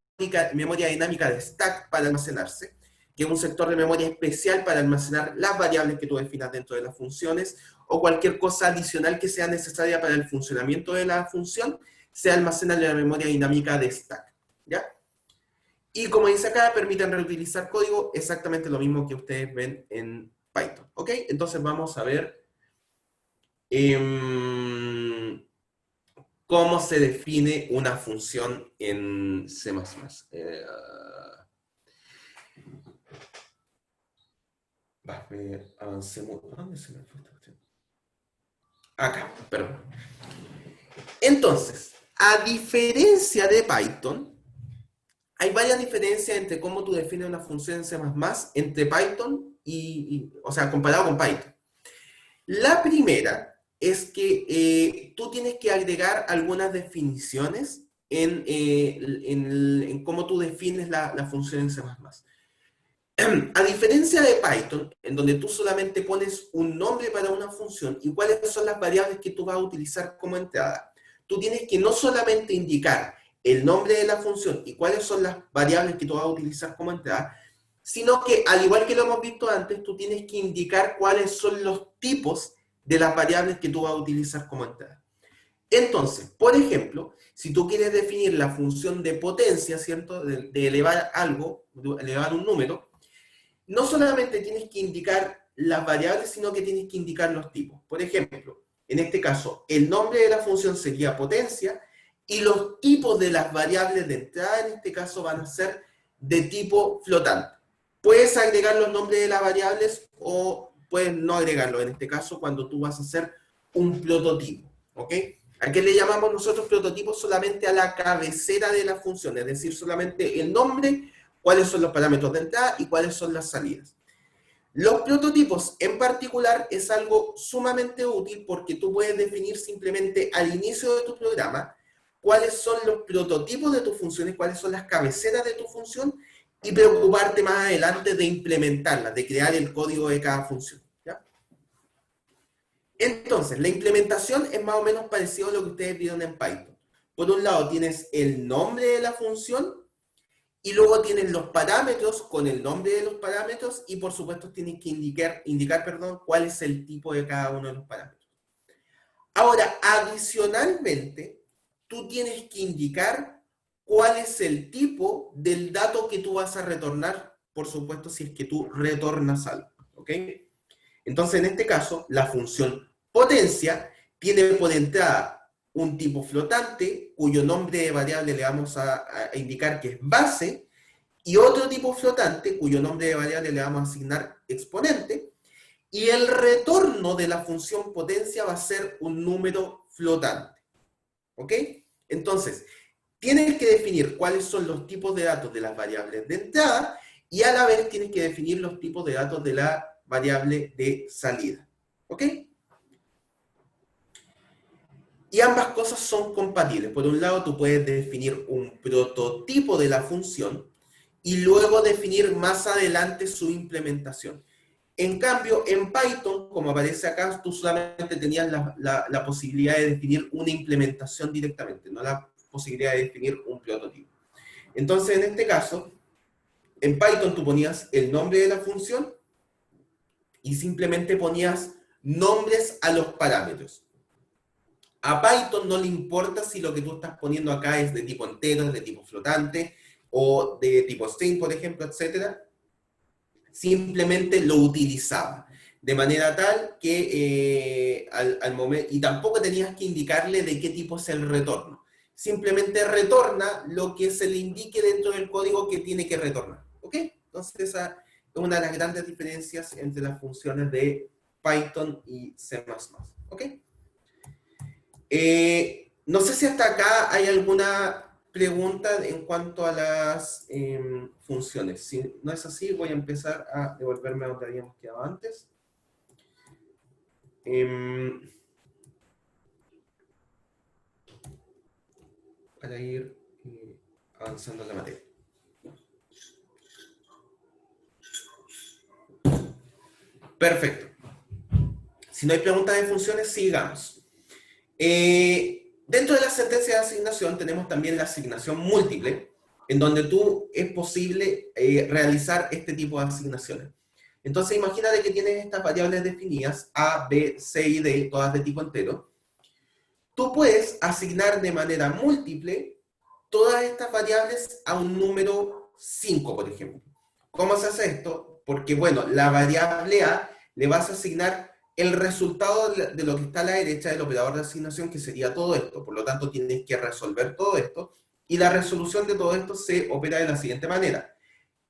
dinámica de stack para almacenarse, que es un sector de memoria especial para almacenar las variables que tú definas dentro de las funciones, o cualquier cosa adicional que sea necesaria para el funcionamiento de la función, se almacena en la memoria dinámica de stack, ¿ya? Y como dice acá, permiten reutilizar código, exactamente lo mismo que ustedes ven en Python, ¿ok? Entonces vamos a ver cómo se define una función en C++. Avancemos. ¿Dónde se me fue esta cuestión? Acá, perdón. Entonces, a diferencia de Python, hay varias diferencias entre cómo tú defines una función en C++ entre Python o sea, comparado con Python. La primera es que tú tienes que agregar algunas definiciones en cómo tú defines la función en C++. A diferencia de Python, en donde tú solamente pones un nombre para una función y cuáles son las variables que tú vas a utilizar como entrada, tú tienes que no solamente indicar el nombre de la función y cuáles son las variables que tú vas a utilizar como entrada, sino que, al igual que lo hemos visto antes, tú tienes que indicar cuáles son los tipos de las variables que tú vas a utilizar como entrada. Entonces, por ejemplo, si tú quieres definir la función de potencia, ¿cierto? De elevar algo, de elevar un número, no solamente tienes que indicar las variables, sino que tienes que indicar los tipos. Por ejemplo, en este caso, el nombre de la función sería potencia, y los tipos de las variables de entrada, en este caso, van a ser de tipo flotante. Puedes agregar los nombres de las variables o puedes no agregarlos, en este caso, cuando tú vas a hacer un prototipo, ¿ok? ¿A qué le llamamos nosotros prototipo? Solamente a la cabecera de la función, es decir, solamente el nombre, cuáles son los parámetros de entrada y cuáles son las salidas. Los prototipos en particular es algo sumamente útil porque tú puedes definir simplemente al inicio de tu programa cuáles son los prototipos de tus funciones, cuáles son las cabeceras de tu función y preocuparte más adelante de implementarlas, de crear el código de cada función, ¿ya? Entonces, la implementación es más o menos parecido a lo que ustedes vieron en Python. Por un lado tienes el nombre de la función, y luego tienen los parámetros con el nombre de los parámetros y por supuesto tienes que indicar cuál es el tipo de cada uno de los parámetros. Ahora, adicionalmente, tú tienes que indicar cuál es el tipo del dato que tú vas a retornar, por supuesto, si es que tú retornas algo, ¿ok? Entonces, en este caso, la función potencia tiene por entrada un tipo flotante, cuyo nombre de variable le vamos a indicar que es base, y otro tipo flotante, cuyo nombre de variable le vamos a asignar exponente, y el retorno de la función potencia va a ser un número flotante, ¿ok? Entonces, tienes que definir cuáles son los tipos de datos de las variables de entrada, y a la vez tienes que definir los tipos de datos de la variable de salida, ¿ok? Y ambas cosas son compatibles. Por un lado, tú puedes definir un prototipo de la función y luego definir más adelante su implementación. En cambio, en Python, como aparece acá, tú solamente tenías la posibilidad de definir una implementación directamente, no la posibilidad de definir un prototipo. Entonces, en este caso, en Python tú ponías el nombre de la función y simplemente ponías nombres a los parámetros. A Python no le importa si lo que tú estás poniendo acá es de tipo entero, de tipo flotante, o de tipo string, por ejemplo, etc. Simplemente lo utilizaba. De manera tal que al momento, y tampoco tenías que indicarle de qué tipo es el retorno. Simplemente retorna lo que se le indique dentro del código que tiene que retornar. ¿Ok? Entonces esa es una de las grandes diferencias entre las funciones de Python y C++. ¿Ok? No sé si hasta acá hay alguna pregunta en cuanto a las funciones. Si no es así, voy a empezar a devolverme a donde habíamos quedado antes. Para ir avanzando en la materia. Perfecto. Si no hay preguntas de funciones, sigamos. Dentro de la sentencia de asignación tenemos también la asignación múltiple, en donde es posible realizar este tipo de asignaciones. Entonces imagínate que tienes estas variables definidas, A, B, C y D, todas de tipo entero. Tú puedes asignar de manera múltiple todas estas variables a un número 5, por ejemplo. ¿Cómo se hace esto? Porque, bueno, la variable A le vas a asignar el resultado de lo que está a la derecha del operador de asignación, que sería todo esto. Por lo tanto, tienes que resolver todo esto. Y la resolución de todo esto se opera de la siguiente manera.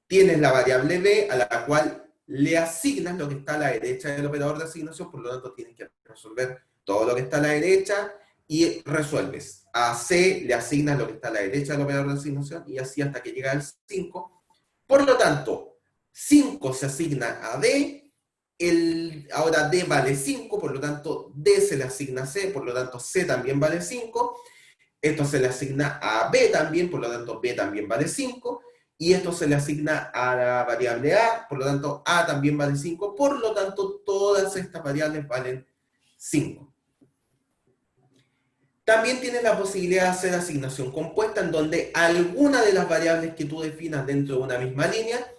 Tienes la variable B, a la cual le asignas lo que está a la derecha del operador de asignación. Por lo tanto, tienes que resolver todo lo que está a la derecha y resuelves. A C le asignas lo que está a la derecha del operador de asignación y así hasta que llega al 5. Por lo tanto, 5 se asigna a D. Ahora D vale 5, por lo tanto D se le asigna a C, por lo tanto C también vale 5. Esto se le asigna a B también, por lo tanto B también vale 5. Y esto se le asigna a la variable A, por lo tanto A también vale 5. Por lo tanto, todas estas variables valen 5. También tienes la posibilidad de hacer asignación compuesta, en donde alguna de las variables que tú definas dentro de una misma línea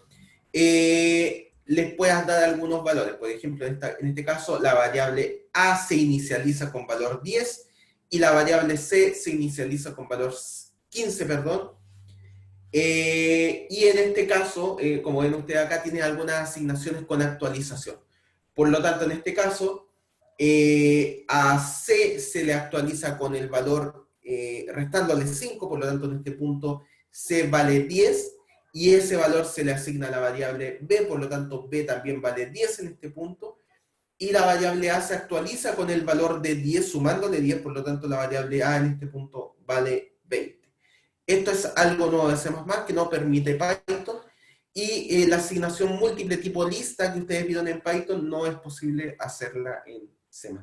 les puedas dar algunos valores. Por ejemplo, en este caso, la variable A se inicializa con valor 10 y la variable C se inicializa con valor 15, perdón. Y en este caso, como ven ustedes acá, tiene algunas asignaciones con actualización. Por lo tanto, en este caso, a C se le actualiza con el valor restándole 5, por lo tanto, en este punto C vale 10. Y ese valor se le asigna a la variable B, por lo tanto B también vale 10 en este punto, y la variable A se actualiza con el valor de 10, sumándole 10, por lo tanto la variable A en este punto vale 20. Esto es algo nuevo de C++ que no permite Python, y la asignación múltiple tipo lista que ustedes vieron en Python no es posible hacerla en C++.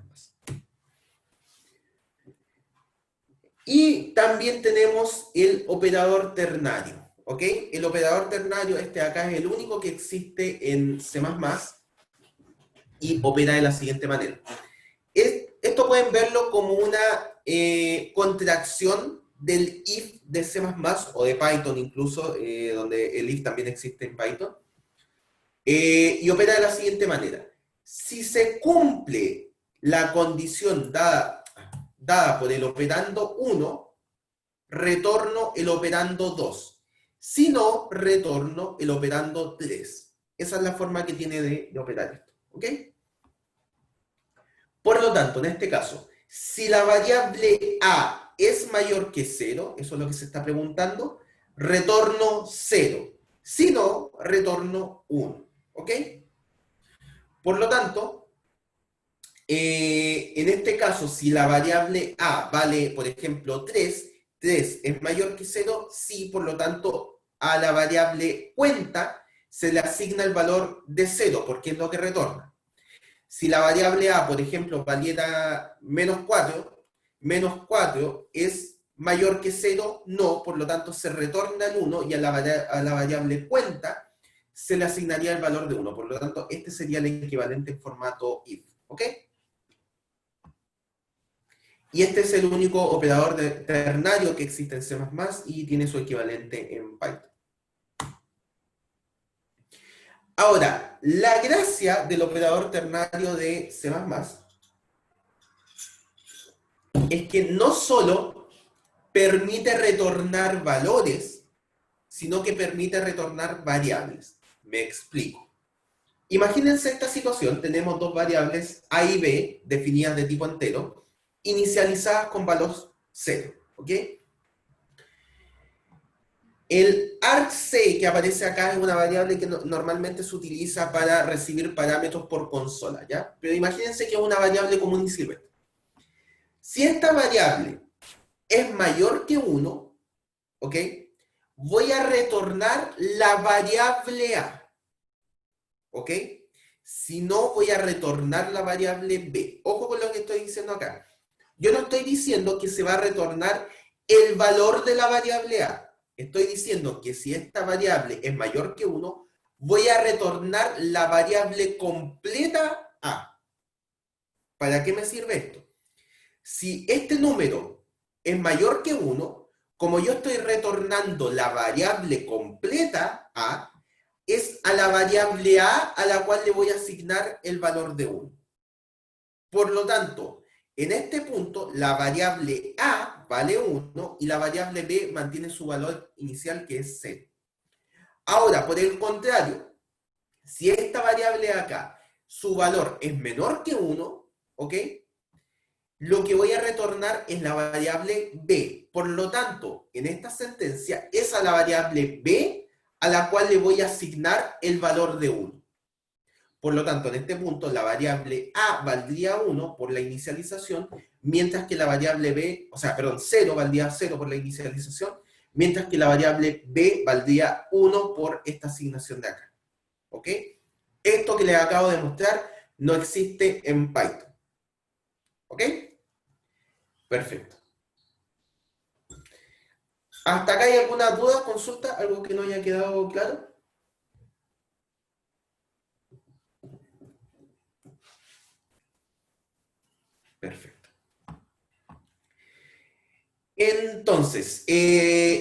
Y también tenemos el operador ternario. ¿Ok? El operador ternario, este de acá es el único que existe en C++ y opera de la siguiente manera. Esto pueden verlo como una contracción del if de C++ o de Python incluso, donde el if también existe en Python, y opera de la siguiente manera. Si se cumple la condición dada por el operando 1, retorno el operando 2. Si no, retorno el operando 3. Esa es la forma que tiene de operar esto. ¿Ok? Por lo tanto, en este caso, si la variable A es mayor que 0, eso es lo que se está preguntando, retorno 0. Si no, retorno 1. ¿Ok? Por lo tanto, en este caso, si la variable A vale, por ejemplo, 3, 3 es mayor que 0, sí, por lo tanto, a la variable cuenta se le asigna el valor de 0, porque es lo que retorna. Si la variable A, por ejemplo, valiera menos 4 es mayor que 0, no, por lo tanto se retorna el 1 y a la variable cuenta se le asignaría el valor de 1. Por lo tanto, este sería el equivalente en formato if. ¿Ok? Y este es el único operador ternario que existe en C++ y tiene su equivalente en Python. Ahora, la gracia del operador ternario de C++ es que no solo permite retornar valores, sino que permite retornar variables. Me explico. Imagínense esta situación, tenemos dos variables A y B definidas de tipo entero, inicializadas con valor 0, ¿ok? El argc que aparece acá es una variable que normalmente se utiliza para recibir parámetros por consola, ¿ya? Pero imagínense que es una variable común y silvestre. Si esta variable es mayor que 1, ¿ok? Voy a retornar la variable A, ¿ok? Si no, voy a retornar la variable B. Ojo con lo que estoy diciendo acá. Yo no estoy diciendo que se va a retornar el valor de la variable A. Estoy diciendo que si esta variable es mayor que 1, voy a retornar la variable completa A. ¿Para qué me sirve esto? Si este número es mayor que 1, como yo estoy retornando la variable completa A, es a la variable A a la cual le voy a asignar el valor de 1. Por lo tanto, en este punto, la variable A vale 1 y la variable B mantiene su valor inicial que es 0. Ahora, por el contrario, si esta variable acá, su valor es menor que 1, ¿ok? Lo que voy a retornar es la variable B. Por lo tanto, en esta sentencia es a la variable B a la cual le voy a asignar el valor de 1. Por lo tanto, en este punto, la variable A valdría 1 por la inicialización, mientras que la variable B, 0 valdría 0 por la inicialización, mientras que la variable B valdría 1 por esta asignación de acá. ¿Ok? Esto que les acabo de mostrar no existe en Python. ¿Ok? Perfecto. ¿Hasta acá hay alguna duda, consulta, algo que no haya quedado claro? Perfecto. Entonces,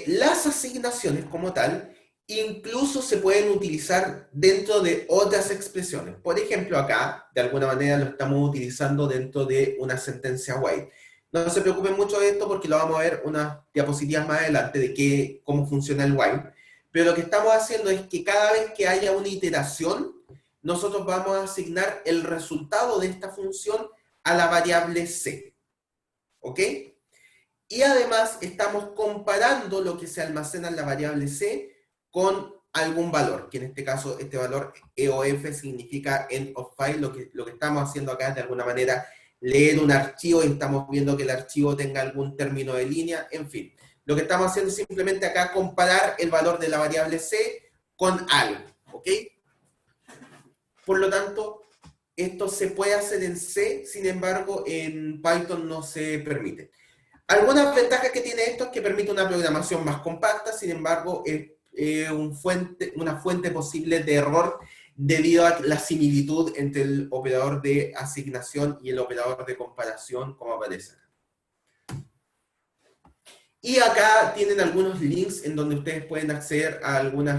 las asignaciones como tal, incluso se pueden utilizar dentro de otras expresiones. Por ejemplo, acá, de alguna manera lo estamos utilizando dentro de una sentencia while. No se preocupen mucho de esto porque lo vamos a ver unas diapositivas más adelante de cómo funciona el while. Pero lo que estamos haciendo es que cada vez que haya una iteración, nosotros vamos a asignar el resultado de esta función a la variable c. ¿Ok? Y además estamos comparando lo que se almacena en la variable c con algún valor, que en este caso este valor EOF significa end of file. Lo que estamos haciendo acá es de alguna manera leer un archivo y estamos viendo que el archivo tenga algún término de línea, en fin. Lo que estamos haciendo es simplemente acá comparar el valor de la variable c con algo, ¿ok? Por lo tanto, esto se puede hacer en C, sin embargo, en Python no se permite. Algunas ventajas que tiene esto es que permite una programación más compacta, sin embargo, es una fuente posible de error debido a la similitud entre el operador de asignación y el operador de comparación, como aparece. Y acá tienen algunos links en donde ustedes pueden acceder a algunos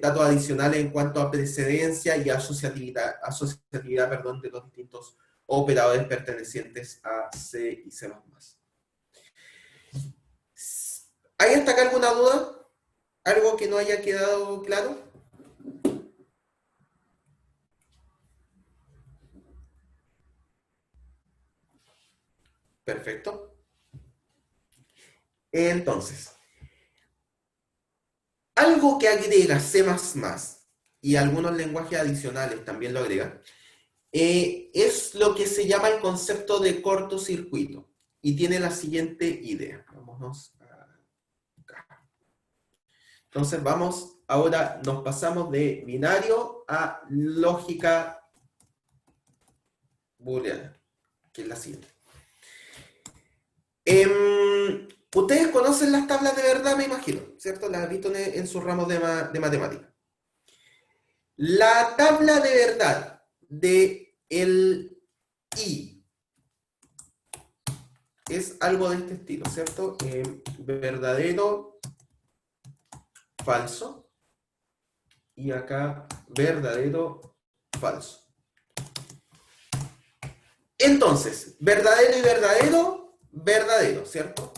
datos adicionales en cuanto a precedencia y asociatividad de los distintos operadores pertenecientes a C y C++. ¿Hay hasta acá alguna duda? ¿Algo que no haya quedado claro? Perfecto. Entonces, algo que agrega C++ y algunos lenguajes adicionales también lo agregan, es lo que se llama el concepto de cortocircuito y tiene la siguiente idea. Vámonos acá. Entonces ahora nos pasamos de binario a lógica booleana, que es la siguiente. Ustedes conocen las tablas de verdad, me imagino, ¿cierto? Las han visto en sus ramos de matemática. La tabla de verdad de el I es algo de este estilo, ¿cierto? Verdadero, falso. Y acá, verdadero, falso. Entonces, verdadero y verdadero, verdadero, ¿cierto?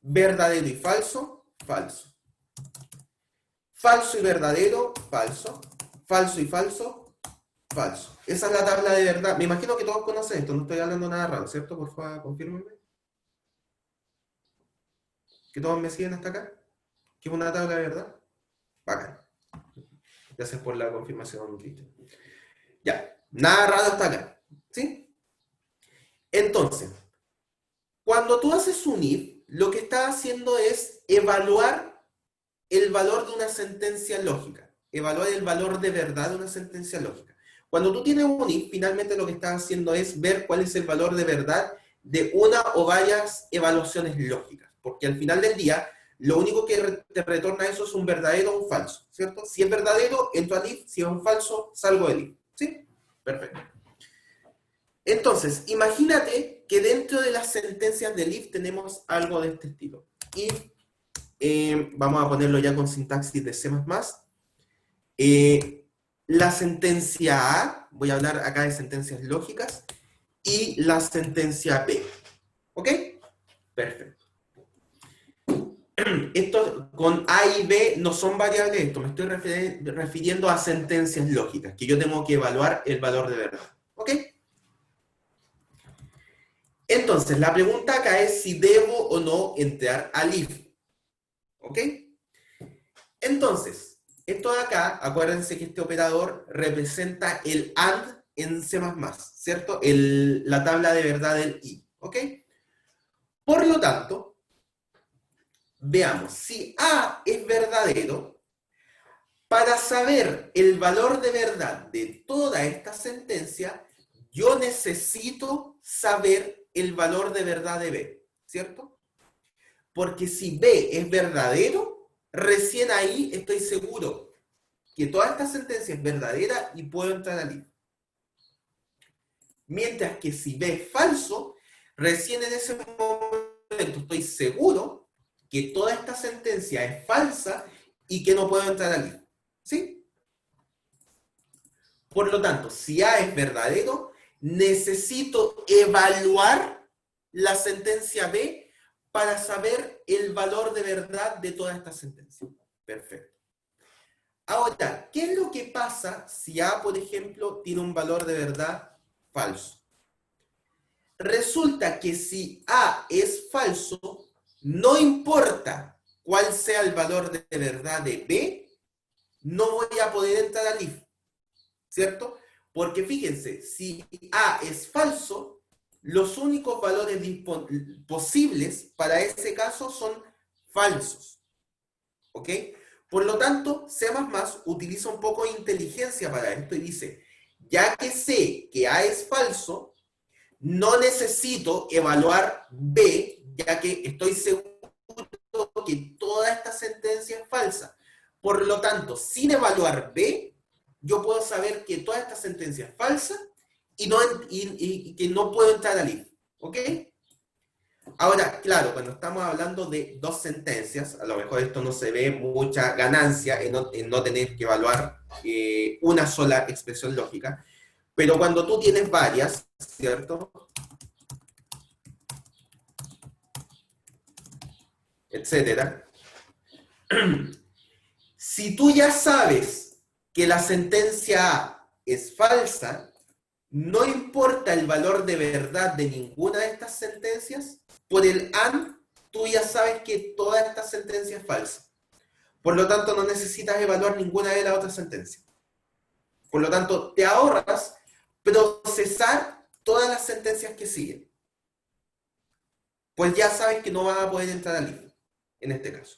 Verdadero y falso, falso. Falso y verdadero, falso. Falso y falso, falso. Esa es la tabla de verdad. Me imagino que todos conocen esto, no estoy hablando nada raro, ¿cierto? Por favor, confírmenme. ¿Que todos me siguen hasta acá? ¿Que es una tabla de verdad? Bacán. Gracias por la confirmación, Cristian. Ya, nada raro hasta acá, ¿sí? Entonces, cuando tú haces un if, lo que estás haciendo es evaluar el valor de una sentencia lógica. Evaluar el valor de verdad de una sentencia lógica. Cuando tú tienes un if, finalmente lo que estás haciendo es ver cuál es el valor de verdad de una o varias evaluaciones lógicas. Porque al final del día, lo único que te retorna eso es un verdadero o un falso, ¿cierto? Si es verdadero, entro al if. Si es un falso, salgo del if. ¿Sí? Perfecto. Entonces, imagínate que dentro de las sentencias del if tenemos algo de este estilo. If, vamos a ponerlo ya con sintaxis de C++. La sentencia A, voy a hablar acá de sentencias lógicas, y la sentencia B. ¿Ok? Perfecto. Esto con A y B no son variables, esto me estoy refiriendo a sentencias lógicas, que yo tengo que evaluar el valor de verdad. ¿Ok? Entonces, la pregunta acá es si debo o no entrar al if. ¿Ok? Entonces, esto de acá, acuérdense que este operador representa el AND en C++, ¿cierto? La tabla de verdad del I, ¿ok? Por lo tanto, veamos, si A es verdadero, para saber el valor de verdad de toda esta sentencia, yo necesito saber el valor de verdad de B, ¿cierto? Porque si B es verdadero, recién ahí estoy seguro que toda esta sentencia es verdadera y puedo entrar al if. Mientras que si B es falso, recién en ese momento estoy seguro que toda esta sentencia es falsa y que no puedo entrar al if. ¿Sí? Por lo tanto, si A es verdadero, necesito evaluar la sentencia B para saber el valor de verdad de toda esta sentencia. Perfecto. Ahora, ¿qué es lo que pasa si A, por ejemplo, tiene un valor de verdad falso? Resulta que si A es falso, no importa cuál sea el valor de verdad de B, no voy a poder entrar al if, ¿cierto? Porque fíjense, si A es falso, los únicos valores posibles para ese caso son falsos, ¿ok? Por lo tanto, C++ utiliza un poco de inteligencia para esto y dice, ya que sé que A es falso, no necesito evaluar B, ya que estoy seguro que toda esta sentencia es falsa. Por lo tanto, sin evaluar B, yo puedo saber que toda esta sentencia es falsa y que no puedo entrar al if. ¿Ok? Ahora, claro, cuando estamos hablando de dos sentencias, a lo mejor esto no se ve mucha ganancia en no tener que evaluar una sola expresión lógica, pero cuando tú tienes varias, ¿cierto? etcétera. Si tú ya sabes que la sentencia A es falsa, no importa el valor de verdad de ninguna de estas sentencias, por el AND tú ya sabes que toda esta sentencia es falsa. Por lo tanto, no necesitas evaluar ninguna de las otras sentencias. Por lo tanto, te ahorras procesar todas las sentencias que siguen. Pues ya sabes que no van a poder entrar al if, en este caso.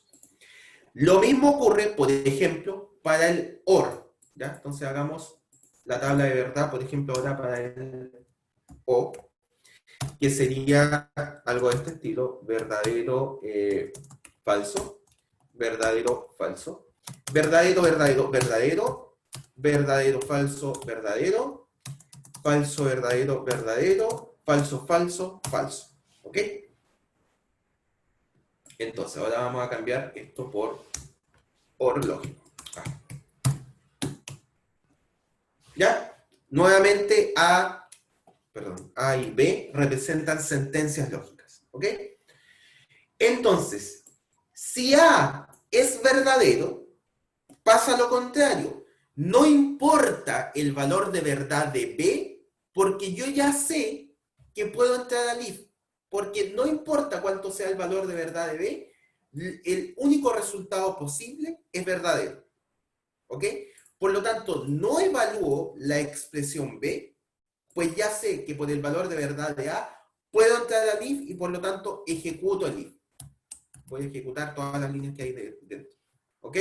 Lo mismo ocurre, por ejemplo, para el OR. ¿Ya? Entonces hagamos la tabla de verdad, por ejemplo, ahora para el O, que sería algo de este estilo: verdadero, falso, verdadero, falso, verdadero, verdadero, verdadero, verdadero, falso, verdadero, falso, verdadero, verdadero, falso, falso, falso. ¿Ok? Entonces, ahora vamos a cambiar esto por OR lógico. ¿Ya? Nuevamente A y B representan sentencias lógicas. ¿Ok? Entonces, si A es verdadero, pasa lo contrario. No importa el valor de verdad de B, porque yo ya sé que puedo entrar al if. Porque no importa cuánto sea el valor de verdad de B, el único resultado posible es verdadero. ¿Ok? Por lo tanto, no evalúo la expresión B, pues ya sé que por el valor de verdad de A puedo entrar al if y por lo tanto ejecuto el if. Voy a ejecutar todas las líneas que hay dentro. ¿Ok?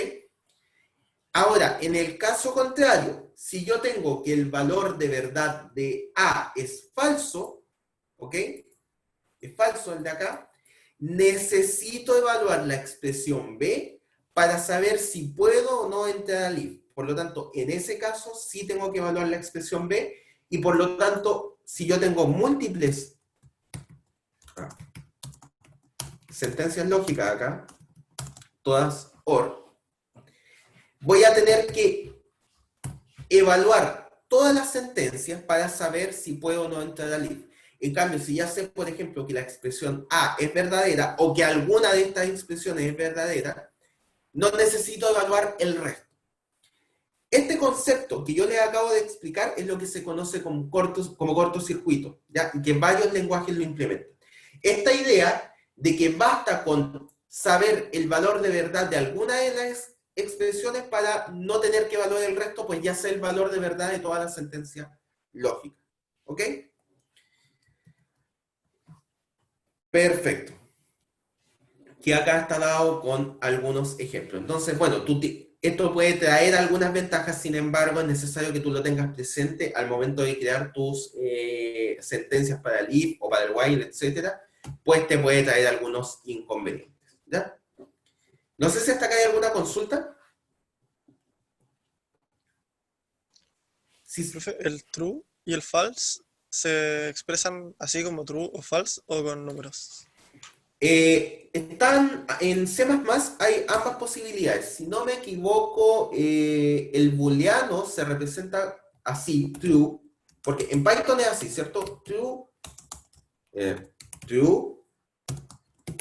Ahora, en el caso contrario, si yo tengo que el valor de verdad de A es falso, ¿ok? Es falso el de acá, necesito evaluar la expresión B para saber si puedo o no entrar al if. Por lo tanto, en ese caso sí tengo que evaluar la expresión B y por lo tanto, si yo tengo múltiples sentencias lógicas acá, todas OR, voy a tener que evaluar todas las sentencias para saber si puedo o no entrar al if. En cambio, si ya sé, por ejemplo, que la expresión A es verdadera o que alguna de estas expresiones es verdadera, no necesito evaluar el resto. Este concepto que yo les acabo de explicar es lo que se conoce como cortocircuito, ¿ya? Y que varios lenguajes lo implementan. Esta idea de que basta con saber el valor de verdad de alguna de las expresiones para no tener que evaluar el resto, pues ya sé el valor de verdad de todas las sentencias lógicas. ¿Ok? Perfecto. Que acá está dado con algunos ejemplos. Entonces, bueno, esto puede traer algunas ventajas, sin embargo, es necesario que tú lo tengas presente al momento de crear tus sentencias para el if o para el while, etcétera, pues te puede traer algunos inconvenientes. ¿Ya? No sé si hasta acá hay alguna consulta. Sí. Profe, ¿el true y el false se expresan así como true o false o con números? Están en C++, hay ambas posibilidades. Si no me equivoco, el booleano se representa así, true, porque en Python es así, ¿cierto? True, true,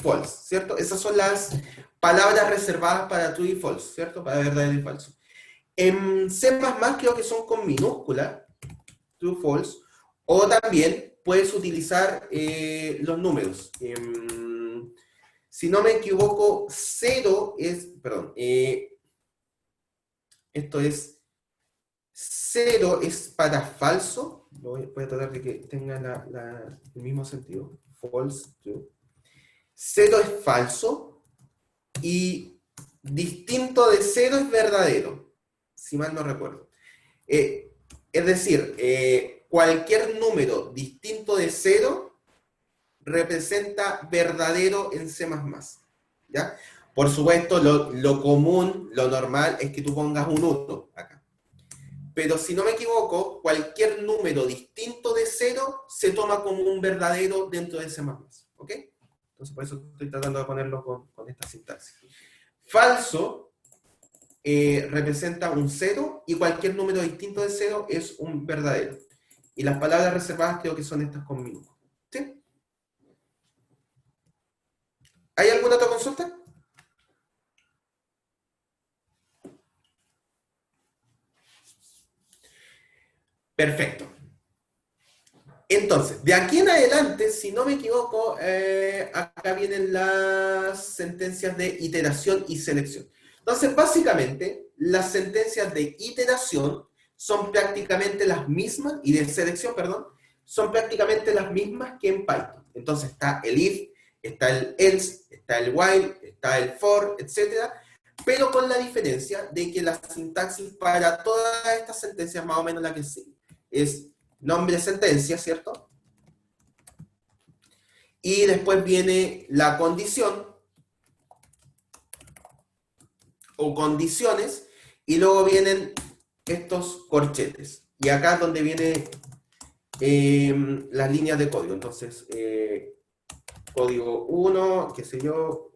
false, ¿cierto? Esas son las palabras reservadas para true y false, ¿cierto? Para verdadero y falso. En C++ creo que son con minúscula, true, false, o también puedes utilizar los números. Si no me equivoco, 0 es, perdón, esto es, 0 es para falso, voy a tratar de que tenga el mismo sentido, false, true. 0 es falso y distinto de 0 es verdadero, si mal no recuerdo. Es decir, cualquier número distinto de 0 representa verdadero en C++, ¿ya? Por supuesto, lo común, lo normal, es que tú pongas un 1 acá. Pero si no me equivoco, cualquier número distinto de 0 se toma como un verdadero dentro de C++, ¿ok? Entonces, por eso estoy tratando de ponerlo con esta sintaxis. Falso representa un 0 y cualquier número distinto de 0 es un verdadero. Y las palabras reservadas creo que son estas con minúsculas. ¿Sí? ¿Hay alguna otra consulta? Perfecto. Entonces, de aquí en adelante, si no me equivoco, acá vienen las sentencias de iteración y selección. Entonces, básicamente, las sentencias de iteración son prácticamente las mismas, y de selección, perdón, son prácticamente las mismas que en Python. Entonces está el if, está el else, está el while, está el for, etc. Pero con la diferencia de que la sintaxis para todas estas sentencias, más o menos la que sigue, es nombre sentencia, ¿cierto? Y después viene la condición, o condiciones, y luego vienen estos corchetes. Y acá es donde viene las líneas de código. Entonces, código 1, qué sé yo,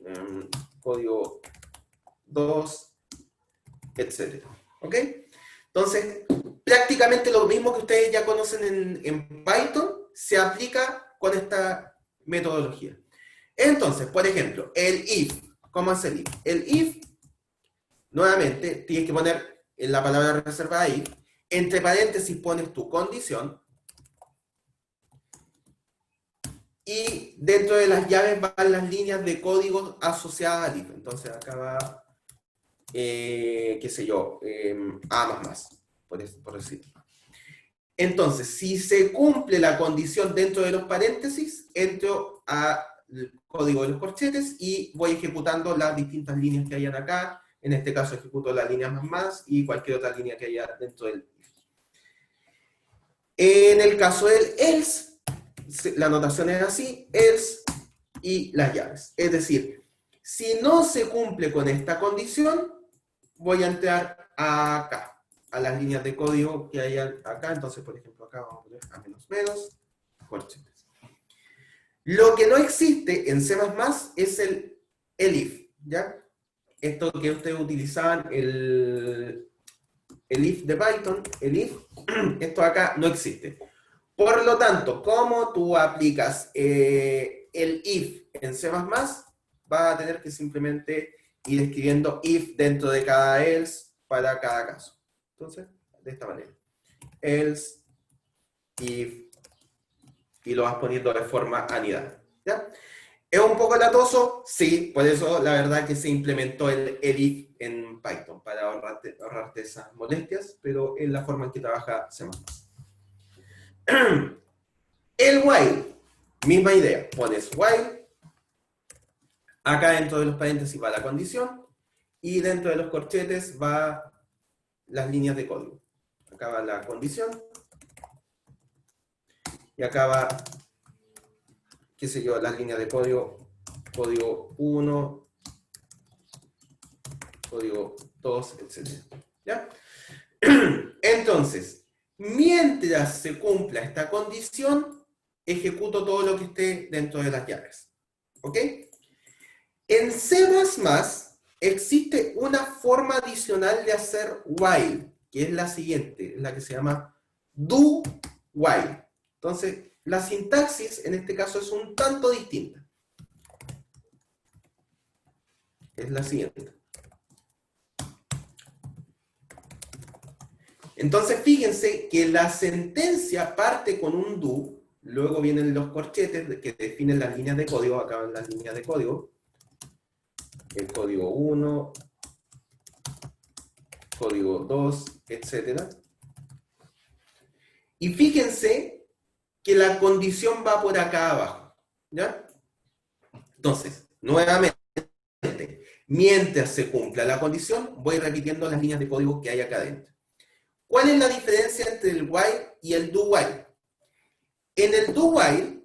código 2, etc. ¿Ok? Entonces, prácticamente lo mismo que ustedes ya conocen en Python, se aplica con esta metodología. Entonces, por ejemplo, el if. ¿Cómo es el if? El if, nuevamente, tienes que poner en la palabra reservada if, entre paréntesis pones tu condición, y dentro de las llaves van las líneas de código asociadas al if. Entonces acá va, qué sé yo, A++, por decirlo. Entonces, si se cumple la condición dentro de los paréntesis, entro al código de los corchetes y voy ejecutando las distintas líneas que hayan acá. En este caso ejecuto la línea más y cualquier otra línea que haya dentro del if. En el caso del else, la notación es así, else y las llaves. Es decir, si no se cumple con esta condición, voy a entrar acá, a las líneas de código que hay acá. Entonces, por ejemplo, acá vamos a poner a menos, corchetes. Lo que no existe en C++ es el if, ¿ya? Esto que ustedes utilizaban, el if de Python, el if, esto acá no existe. Por lo tanto, como tú aplicas el if en C++, vas a tener que simplemente ir escribiendo if dentro de cada else para cada caso. Entonces, de esta manera. Else, if, y lo vas poniendo de forma anidada. ¿Ya? ¿Es un poco latoso? Sí, por eso la verdad que se implementó el if en Python, para ahorrarte esas molestias, pero es la forma en que trabaja C++. El while, misma idea, pones while, acá dentro de los paréntesis va la condición, y dentro de los corchetes va las líneas de código. Acá va la condición, y acá va, qué sé yo, las líneas de código, código 1, código 2, etc. ¿Ya? Entonces, mientras se cumpla esta condición, ejecuto todo lo que esté dentro de las llaves. ¿Ok? En C++ existe una forma adicional de hacer while, que es la siguiente, es la que se llama do while. Entonces, la sintaxis en este caso es un tanto distinta. Es la siguiente. Entonces, fíjense que la sentencia parte con un do, luego vienen los corchetes que definen las líneas de código, acá van las líneas de código, el código 1, código 2, etc. Y fíjense que la condición va por acá abajo, ¿ya? Entonces, nuevamente, mientras se cumpla la condición, voy repitiendo las líneas de código que hay acá adentro. ¿Cuál es la diferencia entre el while y el do while? En el do while,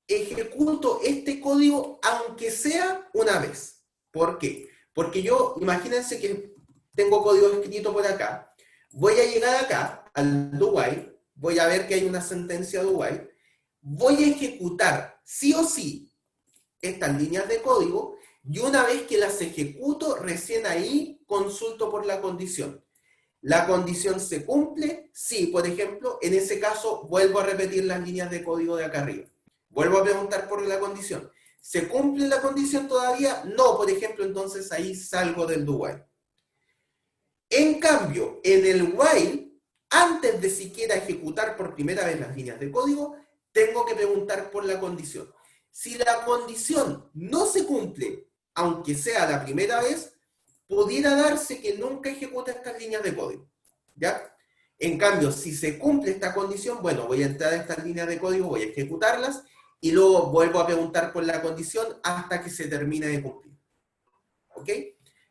ejecuto este código aunque sea una vez. ¿Por qué? Porque yo, imagínense que tengo código escrito por acá, voy a llegar acá al do while, voy a ver que hay una sentencia do while, voy a ejecutar sí o sí estas líneas de código, y una vez que las ejecuto, recién ahí consulto por la condición. ¿La condición se cumple? Sí, por ejemplo, en ese caso vuelvo a repetir las líneas de código de acá arriba. Vuelvo a preguntar por la condición. ¿Se cumple la condición todavía? No, por ejemplo, entonces ahí salgo del do while. En cambio, en el while, antes de siquiera ejecutar por primera vez las líneas de código, tengo que preguntar por la condición. Si la condición no se cumple, aunque sea la primera vez, pudiera darse que nunca ejecute estas líneas de código, ¿ya? En cambio, si se cumple esta condición, bueno, voy a entrar a estas líneas de código, voy a ejecutarlas, y luego vuelvo a preguntar por la condición hasta que se termine de cumplir. ¿Ok?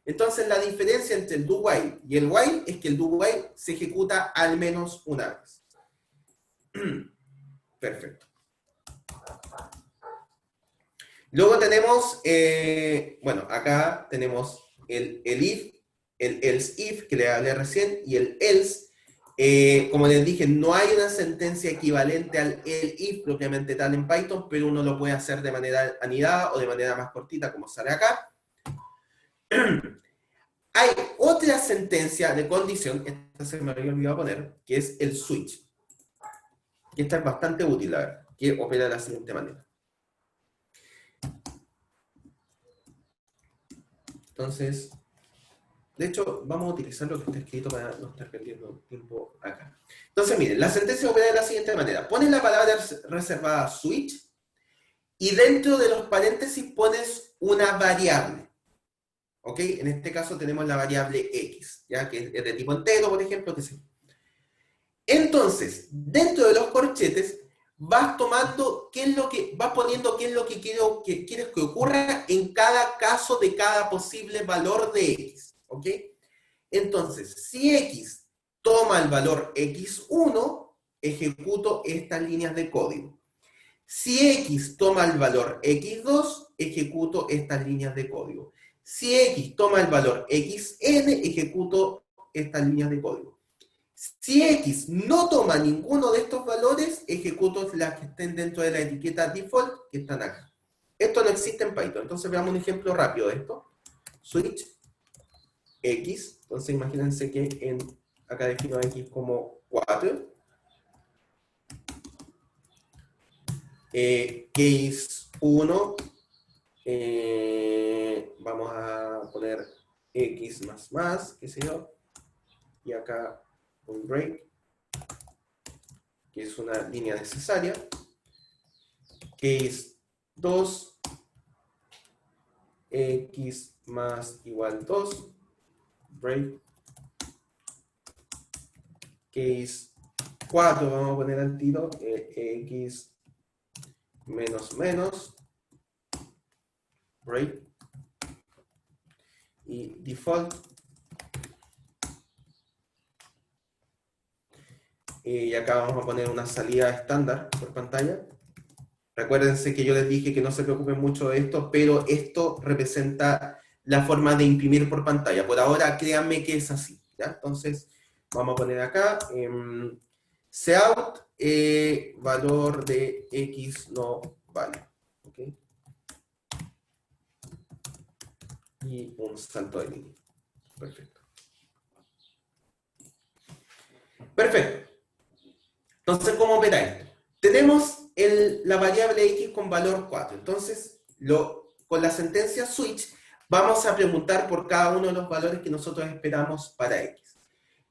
Entonces, la diferencia entre el do while y el while es que el do while se ejecuta al menos una vez. Perfecto. Luego tenemos, bueno, acá tenemos el if, el else if, que le hablé recién, y el else. Como les dije, no hay una sentencia equivalente al el if propiamente tal en Python, pero uno lo puede hacer de manera anidada o de manera más cortita, como sale acá. Hay otra sentencia de condición, esta se me había olvidado poner, que es el switch. Y esta es bastante útil, la verdad, que opera de la siguiente manera. Entonces, de hecho, vamos a utilizar lo que está escrito para no estar perdiendo tiempo acá. Entonces, miren, la sentencia opera de la siguiente manera. Pones la palabra reservada switch y dentro de los paréntesis pones una variable. ¿Ok? En este caso tenemos la variable x, ¿ya? Que es de tipo entero, por ejemplo, que sí. Entonces, dentro de los corchetes, vas tomando vas poniendo qué es lo que quieres que ocurra en cada caso de cada posible valor de x. ¿Ok? Entonces, si x toma el valor x1, ejecuto estas líneas de código. Si x toma el valor x2, ejecuto estas líneas de código. Si x toma el valor xn, ejecuto estas líneas de código. Si x no toma ninguno de estos valores, ejecuto las que estén dentro de la etiqueta default, que están acá. Esto no existe en Python, entonces veamos un ejemplo rápido de esto. Switch x, entonces imagínense que acá defino x como 4. Case 1, vamos a poner x más, qué sé yo, y acá un break, que es una línea necesaria. Case 2, x más igual 2, break. Case 4, vamos a poner al tiro, x menos, break. Y default. Y acá vamos a poner una salida estándar por pantalla. Recuérdense que yo les dije que no se preocupen mucho de esto, pero esto representa la forma de imprimir por pantalla. Por ahora, créanme que es así, ¿ya? Entonces, vamos a poner acá, cout, valor de x no vale. ¿Okay? Y un salto de línea. Perfecto. Perfecto. Entonces, ¿cómo opera esto? Tenemos la variable x con valor 4. Entonces, con la sentencia switch, vamos a preguntar por cada uno de los valores que nosotros esperamos para x.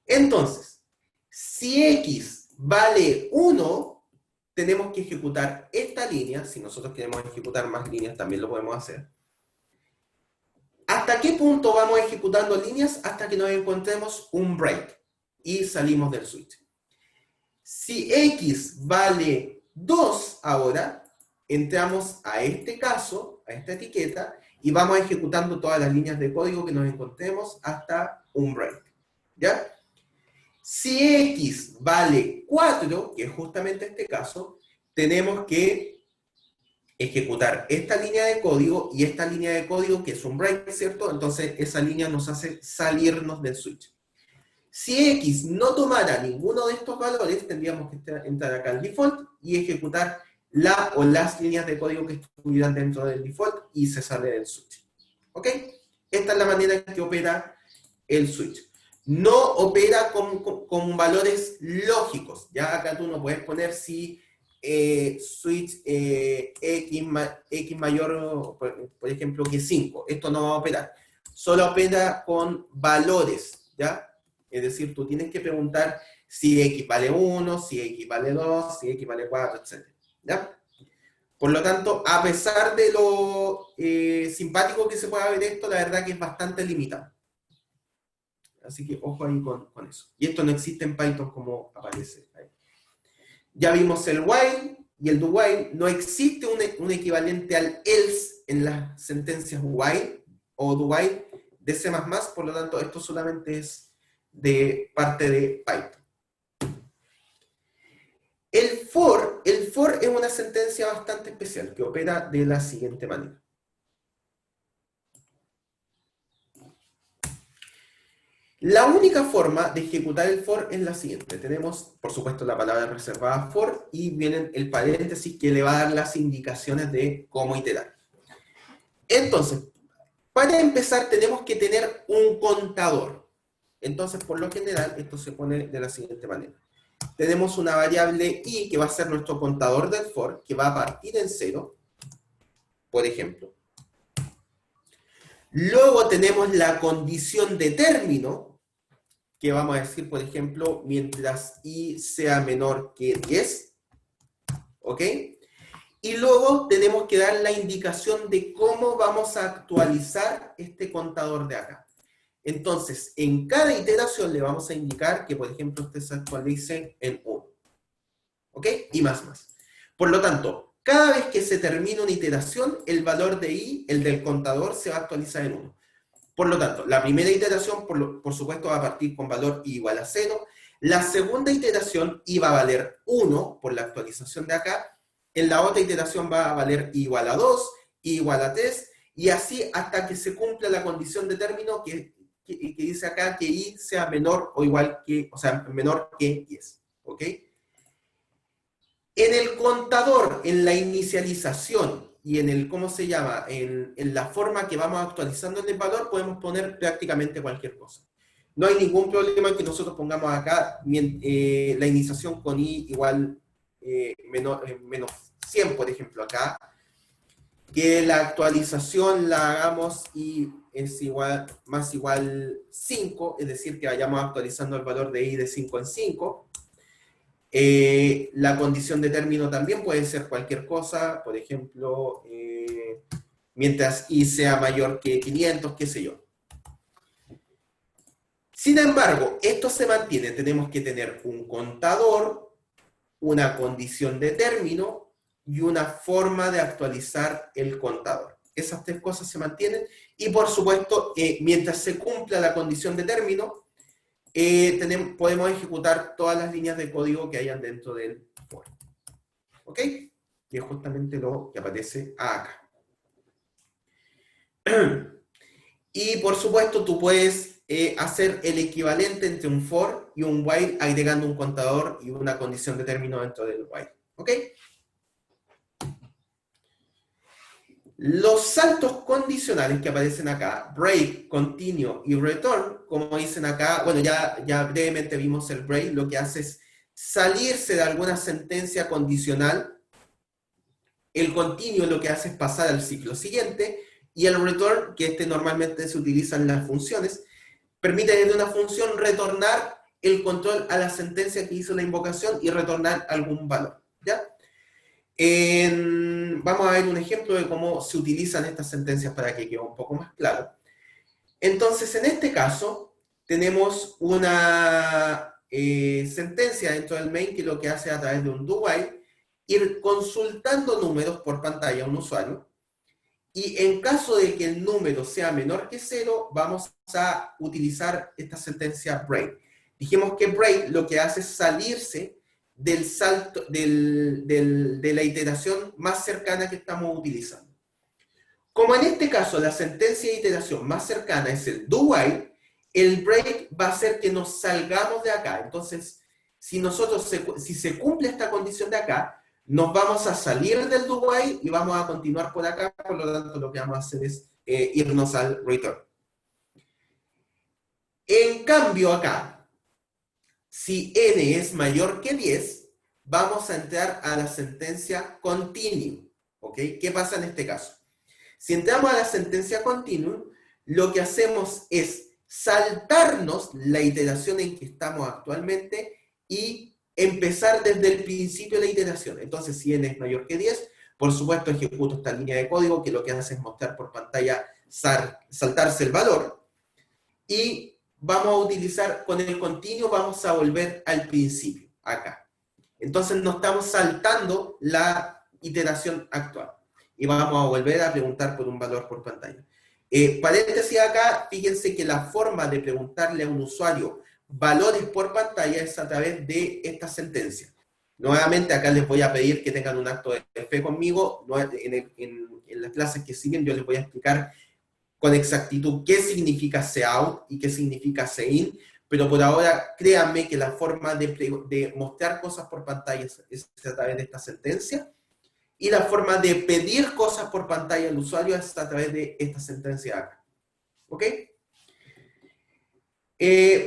Entonces, si x vale 1, tenemos que ejecutar esta línea. Si nosotros queremos ejecutar más líneas, también lo podemos hacer. ¿Hasta qué punto vamos ejecutando líneas? Hasta que nos encontremos un break y salimos del switch. Si x vale 2 ahora, entramos a este caso, a esta etiqueta, y vamos ejecutando todas las líneas de código que nos encontremos hasta un break. ¿Ya? Si x vale 4, que es justamente este caso, tenemos que ejecutar esta línea de código y esta línea de código, que es un break, ¿cierto? Entonces esa línea nos hace salirnos del switch. Si x no tomara ninguno de estos valores, tendríamos que entrar acá al default y ejecutar la o las líneas de código que estuvieran dentro del default y se sale del switch. ¿Ok? Esta es la manera en que opera el switch. No opera con valores lógicos. Ya acá tú no puedes poner si switch x mayor, por ejemplo, que 5. Esto no va a operar. Solo opera con valores, ¿ya? Es decir, tú tienes que preguntar Si X vale 1, si X vale 2, si X vale 4, etc. ¿Ya? Por lo tanto, a pesar de lo simpático que se pueda ver esto, la verdad que es bastante limitado. Así que ojo ahí con eso. Y esto no existe en Python como aparece ahí. Ya vimos el while y el do while. No existe un equivalente al else en las sentencias while o do while de C++, por lo tanto, esto solamente es de parte de Python. El for es una sentencia bastante especial que opera de la siguiente manera. La única forma de ejecutar el for es la siguiente. Tenemos, por supuesto, la palabra reservada for y viene el paréntesis que le va a dar las indicaciones de cómo iterar. Entonces, para empezar tenemos que tener un contador. Entonces, por lo general, esto se pone de la siguiente manera. Tenemos una variable i que va a ser nuestro contador del for, que va a partir en 0, por ejemplo. Luego tenemos la condición de término, que vamos a decir, por ejemplo, mientras i sea menor que 10. ¿Ok? Y luego tenemos que dar la indicación de cómo vamos a actualizar este contador de acá. Entonces, en cada iteración le vamos a indicar que, por ejemplo, este se actualice en 1. ¿Ok? Y más. Por lo tanto, cada vez que se termina una iteración, el valor de i, el del contador, se va a actualizar en 1. Por lo tanto, la primera iteración, por supuesto, va a partir con valor i igual a 0. La segunda iteración, i va a valer 1 por la actualización de acá. En la otra iteración va a valer i igual a 2, i igual a 3, y así hasta que se cumpla la condición de término que dice acá que i sea menor o igual que, o sea, menor que 10. ¿Ok? En el contador, en la inicialización y en el, ¿cómo se llama? En la forma que vamos actualizando el valor, podemos poner prácticamente cualquier cosa. No hay ningún problema en que nosotros pongamos acá la iniciación con i igual menos 100, por ejemplo, acá. Que la actualización la hagamos y es igual, más igual 5, es decir, que vayamos actualizando el valor de i de 5 en 5. La condición de término también puede ser cualquier cosa, por ejemplo, mientras i sea mayor que 500, qué sé yo. Sin embargo, esto se mantiene, tenemos que tener un contador, una condición de término y una forma de actualizar el contador. Esas tres cosas se mantienen y, por supuesto, mientras se cumpla la condición de término, podemos ejecutar todas las líneas de código que hayan dentro del for. ¿Ok? Y es justamente lo que aparece acá. Y, por supuesto, tú puedes hacer el equivalente entre un for y un while agregando un contador y una condición de término dentro del while. ¿Ok? Los saltos condicionales que aparecen acá, break, continue y return, como dicen acá, bueno, ya brevemente vimos el break, lo que hace es salirse de alguna sentencia condicional, el continue lo que hace es pasar al ciclo siguiente, y el return, que normalmente se utiliza en las funciones, permite desde una función retornar el control a la sentencia que hizo la invocación y retornar algún valor, ¿ya? Vamos a ver un ejemplo de cómo se utilizan estas sentencias para que quede un poco más claro. Entonces, en este caso, tenemos una sentencia dentro del main que lo que hace a través de un do while, ir consultando números por pantalla a un usuario, y en caso de que el número sea menor que 0, vamos a utilizar esta sentencia break. Dijimos que break lo que hace es salirse del salto, de la iteración más cercana que estamos utilizando. Como en este caso la sentencia de iteración más cercana es el do while, el break va a hacer que nos salgamos de acá. Entonces, si se cumple esta condición de acá, nos vamos a salir del do while y vamos a continuar por acá, por lo tanto lo que vamos a hacer es irnos al return. En cambio acá, si n es mayor que 10, vamos a entrar a la sentencia continue. ¿Ok? ¿Qué pasa en este caso? Si entramos a la sentencia continue, lo que hacemos es saltarnos la iteración en que estamos actualmente y empezar desde el principio de la iteración. Entonces, si n es mayor que 10, por supuesto ejecuto esta línea de código que lo que hace es mostrar por pantalla, saltarse el valor, y vamos a utilizar, con el continuo vamos a volver al principio, acá. Entonces no estamos saltando la iteración actual. Y vamos a volver a preguntar por un valor por pantalla. Paréntesis acá, fíjense que la forma de preguntarle a un usuario valores por pantalla es a través de esta sentencia. Nuevamente acá les voy a pedir que tengan un acto de fe conmigo. En las clases que siguen yo les voy a explicar con exactitud qué significa cout y qué significa coin, pero por ahora créanme que la forma de mostrar cosas por pantalla es a través de esta sentencia, y la forma de pedir cosas por pantalla al usuario es a través de esta sentencia acá. ¿Ok?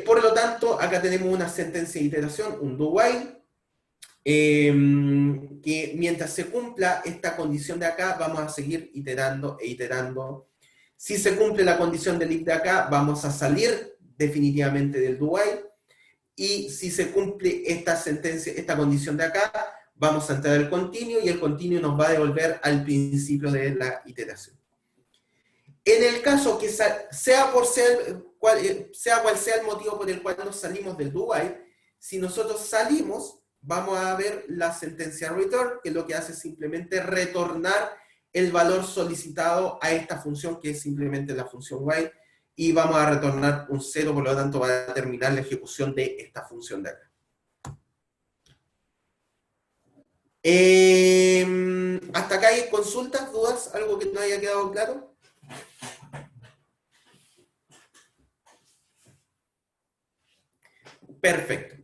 Por lo tanto, acá tenemos una sentencia de iteración, un do while, que mientras se cumpla esta condición de acá, vamos a seguir iterando e iterando. Si se cumple la condición del if de acá, vamos a salir definitivamente del do while, y si se cumple esta sentencia, esta condición de acá, vamos a entrar al continuo, y el continuo nos va a devolver al principio de la iteración. En el caso que sea cual sea el motivo por el cual nos salimos del do while, si nosotros salimos, vamos a ver la sentencia return, que lo que hace es simplemente retornar el valor solicitado a esta función, que es simplemente la función while, y vamos a retornar un 0, por lo tanto va a terminar la ejecución de esta función de acá. ¿Hasta acá hay consultas, dudas, algo que no haya quedado claro? Perfecto.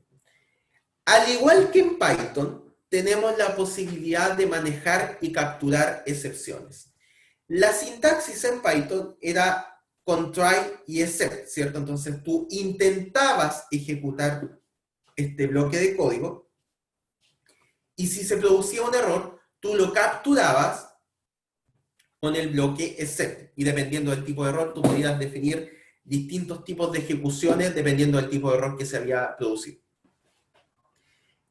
Al igual que en Python, tenemos la posibilidad de manejar y capturar excepciones. La sintaxis en Python era con try y except, ¿cierto? Entonces tú intentabas ejecutar este bloque de código, y si se producía un error, tú lo capturabas con el bloque except, y dependiendo del tipo de error, tú podías definir distintos tipos de ejecuciones dependiendo del tipo de error que se había producido.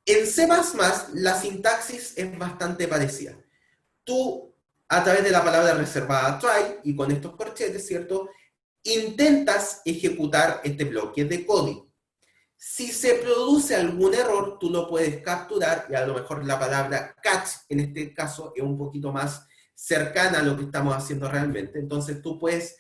En C++, la sintaxis es bastante parecida. Tú, a través de la palabra reservada try, y con estos corchetes, ¿cierto?, intentas ejecutar este bloque de código. Si se produce algún error, tú lo puedes capturar, y a lo mejor la palabra catch, en este caso, es un poquito más cercana a lo que estamos haciendo realmente. Entonces tú puedes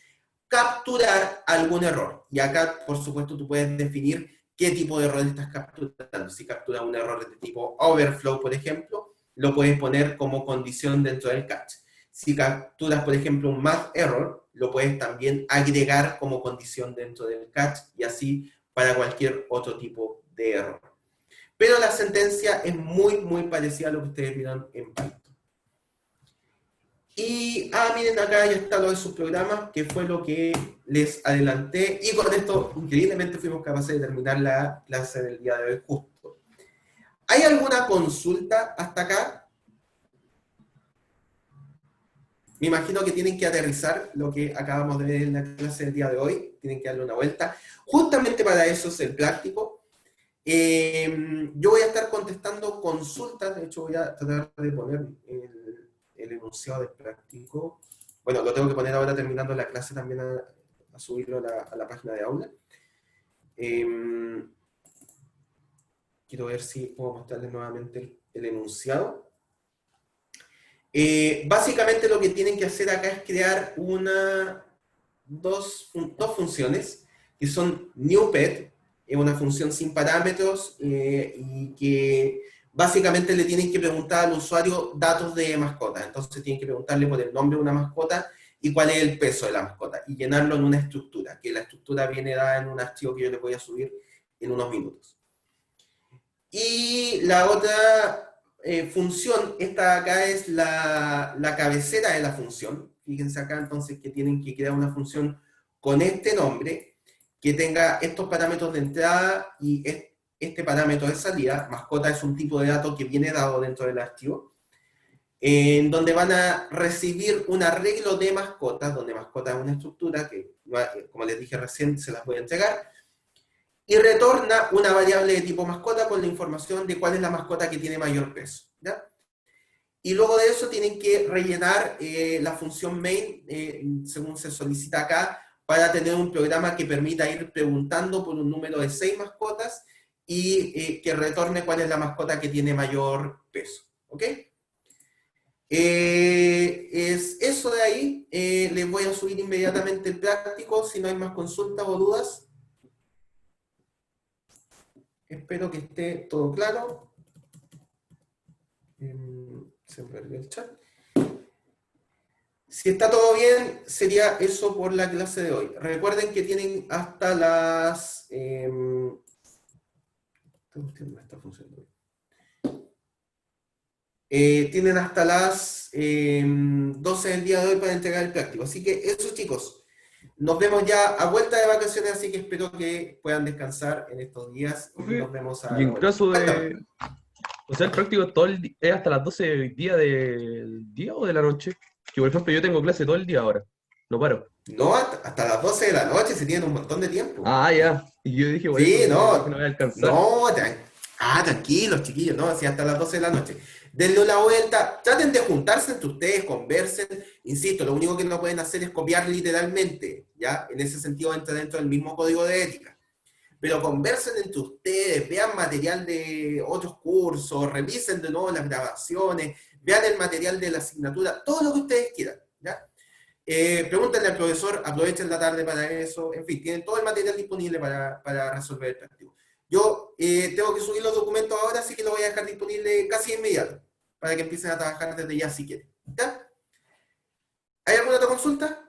capturar algún error. Y acá, por supuesto, tú puedes definir qué tipo de error estás capturando. Si capturas un error de tipo overflow, por ejemplo, lo puedes poner como condición dentro del catch. Si capturas, por ejemplo, un math error, lo puedes también agregar como condición dentro del catch, y así para cualquier otro tipo de error. Pero la sentencia es muy, muy parecida a lo que ustedes vieron en Python. Y, miren, acá ya está lo de sus programas, que fue lo que les adelanté, y con esto, increíblemente, fuimos capaces de terminar la clase del día de hoy justo. ¿Hay alguna consulta hasta acá? Me imagino que tienen que aterrizar lo que acabamos de ver en la clase del día de hoy, tienen que darle una vuelta. Justamente para eso es el práctico. Yo voy a estar contestando consultas, de hecho voy a tratar de poner el enunciado del práctico. Bueno, lo tengo que poner ahora terminando la clase también a subirlo a la página de aula. Quiero ver si puedo mostrarles nuevamente el enunciado. Básicamente lo que tienen que hacer acá es crear dos funciones, que son newPet, es una función sin parámetros, y que básicamente le tienen que preguntar al usuario datos de mascota. Entonces tienen que preguntarle por el nombre de una mascota y cuál es el peso de la mascota, y llenarlo en una estructura, que la estructura viene dada en un archivo que yo les voy a subir en unos minutos. Y la otra función, esta acá es la cabecera de la función. Fíjense acá entonces que tienen que crear una función con este nombre, que tenga estos parámetros de entrada y este parámetro de salida. Mascota es un tipo de dato que viene dado dentro del archivo, en donde van a recibir un arreglo de mascotas, donde mascota es una estructura que, como les dije recién, se las voy a entregar. y retorna una variable de tipo mascota con la información de cuál es la mascota que tiene mayor peso, ¿ya? Y luego de eso tienen que rellenar la función main, según se solicita acá, para tener un programa que permita ir preguntando por un número de 6 mascotas y que retorne cuál es la mascota que tiene mayor peso, ¿ok? Es eso de ahí. Les voy a subir inmediatamente el práctico si no hay más consultas o dudas. Espero que esté todo claro. Se me perdió el chat. Si está todo bien, sería eso por la clase de hoy. Recuerden que tienen hasta las... esta cuestión no está funcionando. Tienen hasta las 12 del día de hoy para entregar el práctico. Así que eso, chicos. Nos vemos ya a vuelta de vacaciones, así que espero que puedan descansar en estos días. Y nos vemos a Y en caso Cuéntame. de... O sea, el práctico es, es hasta las 12 del día o de la noche. Que por ejemplo yo tengo clase todo el día ahora. No paro. No, hasta las 12 de la noche se tienen un montón de tiempo. Ah, ya. Y yo dije, bueno, Sí, que no. no voy a alcanzar. No, tranquilos, chiquillos, no, así hasta las 12 de la noche. Denle una vuelta, traten de juntarse entre ustedes, conversen. Insisto, lo único que no pueden hacer es copiar literalmente, ¿ya? En ese sentido entra dentro del mismo código de ética. Pero conversen entre ustedes, vean material de otros cursos, revisen de nuevo las grabaciones, vean el material de la asignatura, todo lo que ustedes quieran, ¿ya? Pregúntenle al profesor, aprovechen la tarde para eso, en fin, tienen todo el material disponible para resolver el práctico. Yo tengo que subir los documentos ahora, así que lo voy a dejar disponible casi inmediato, para que empiecen a trabajar desde ya si quieren, ¿ya? ¿Hay alguna otra consulta?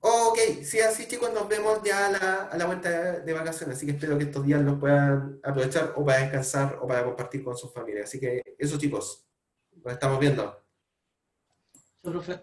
Ok, sí, así chicos, nos vemos ya a la vuelta de vacaciones, así que espero que estos días los puedan aprovechar o para descansar o para compartir con sus familias. Así que eso chicos, nos estamos viendo. Profe.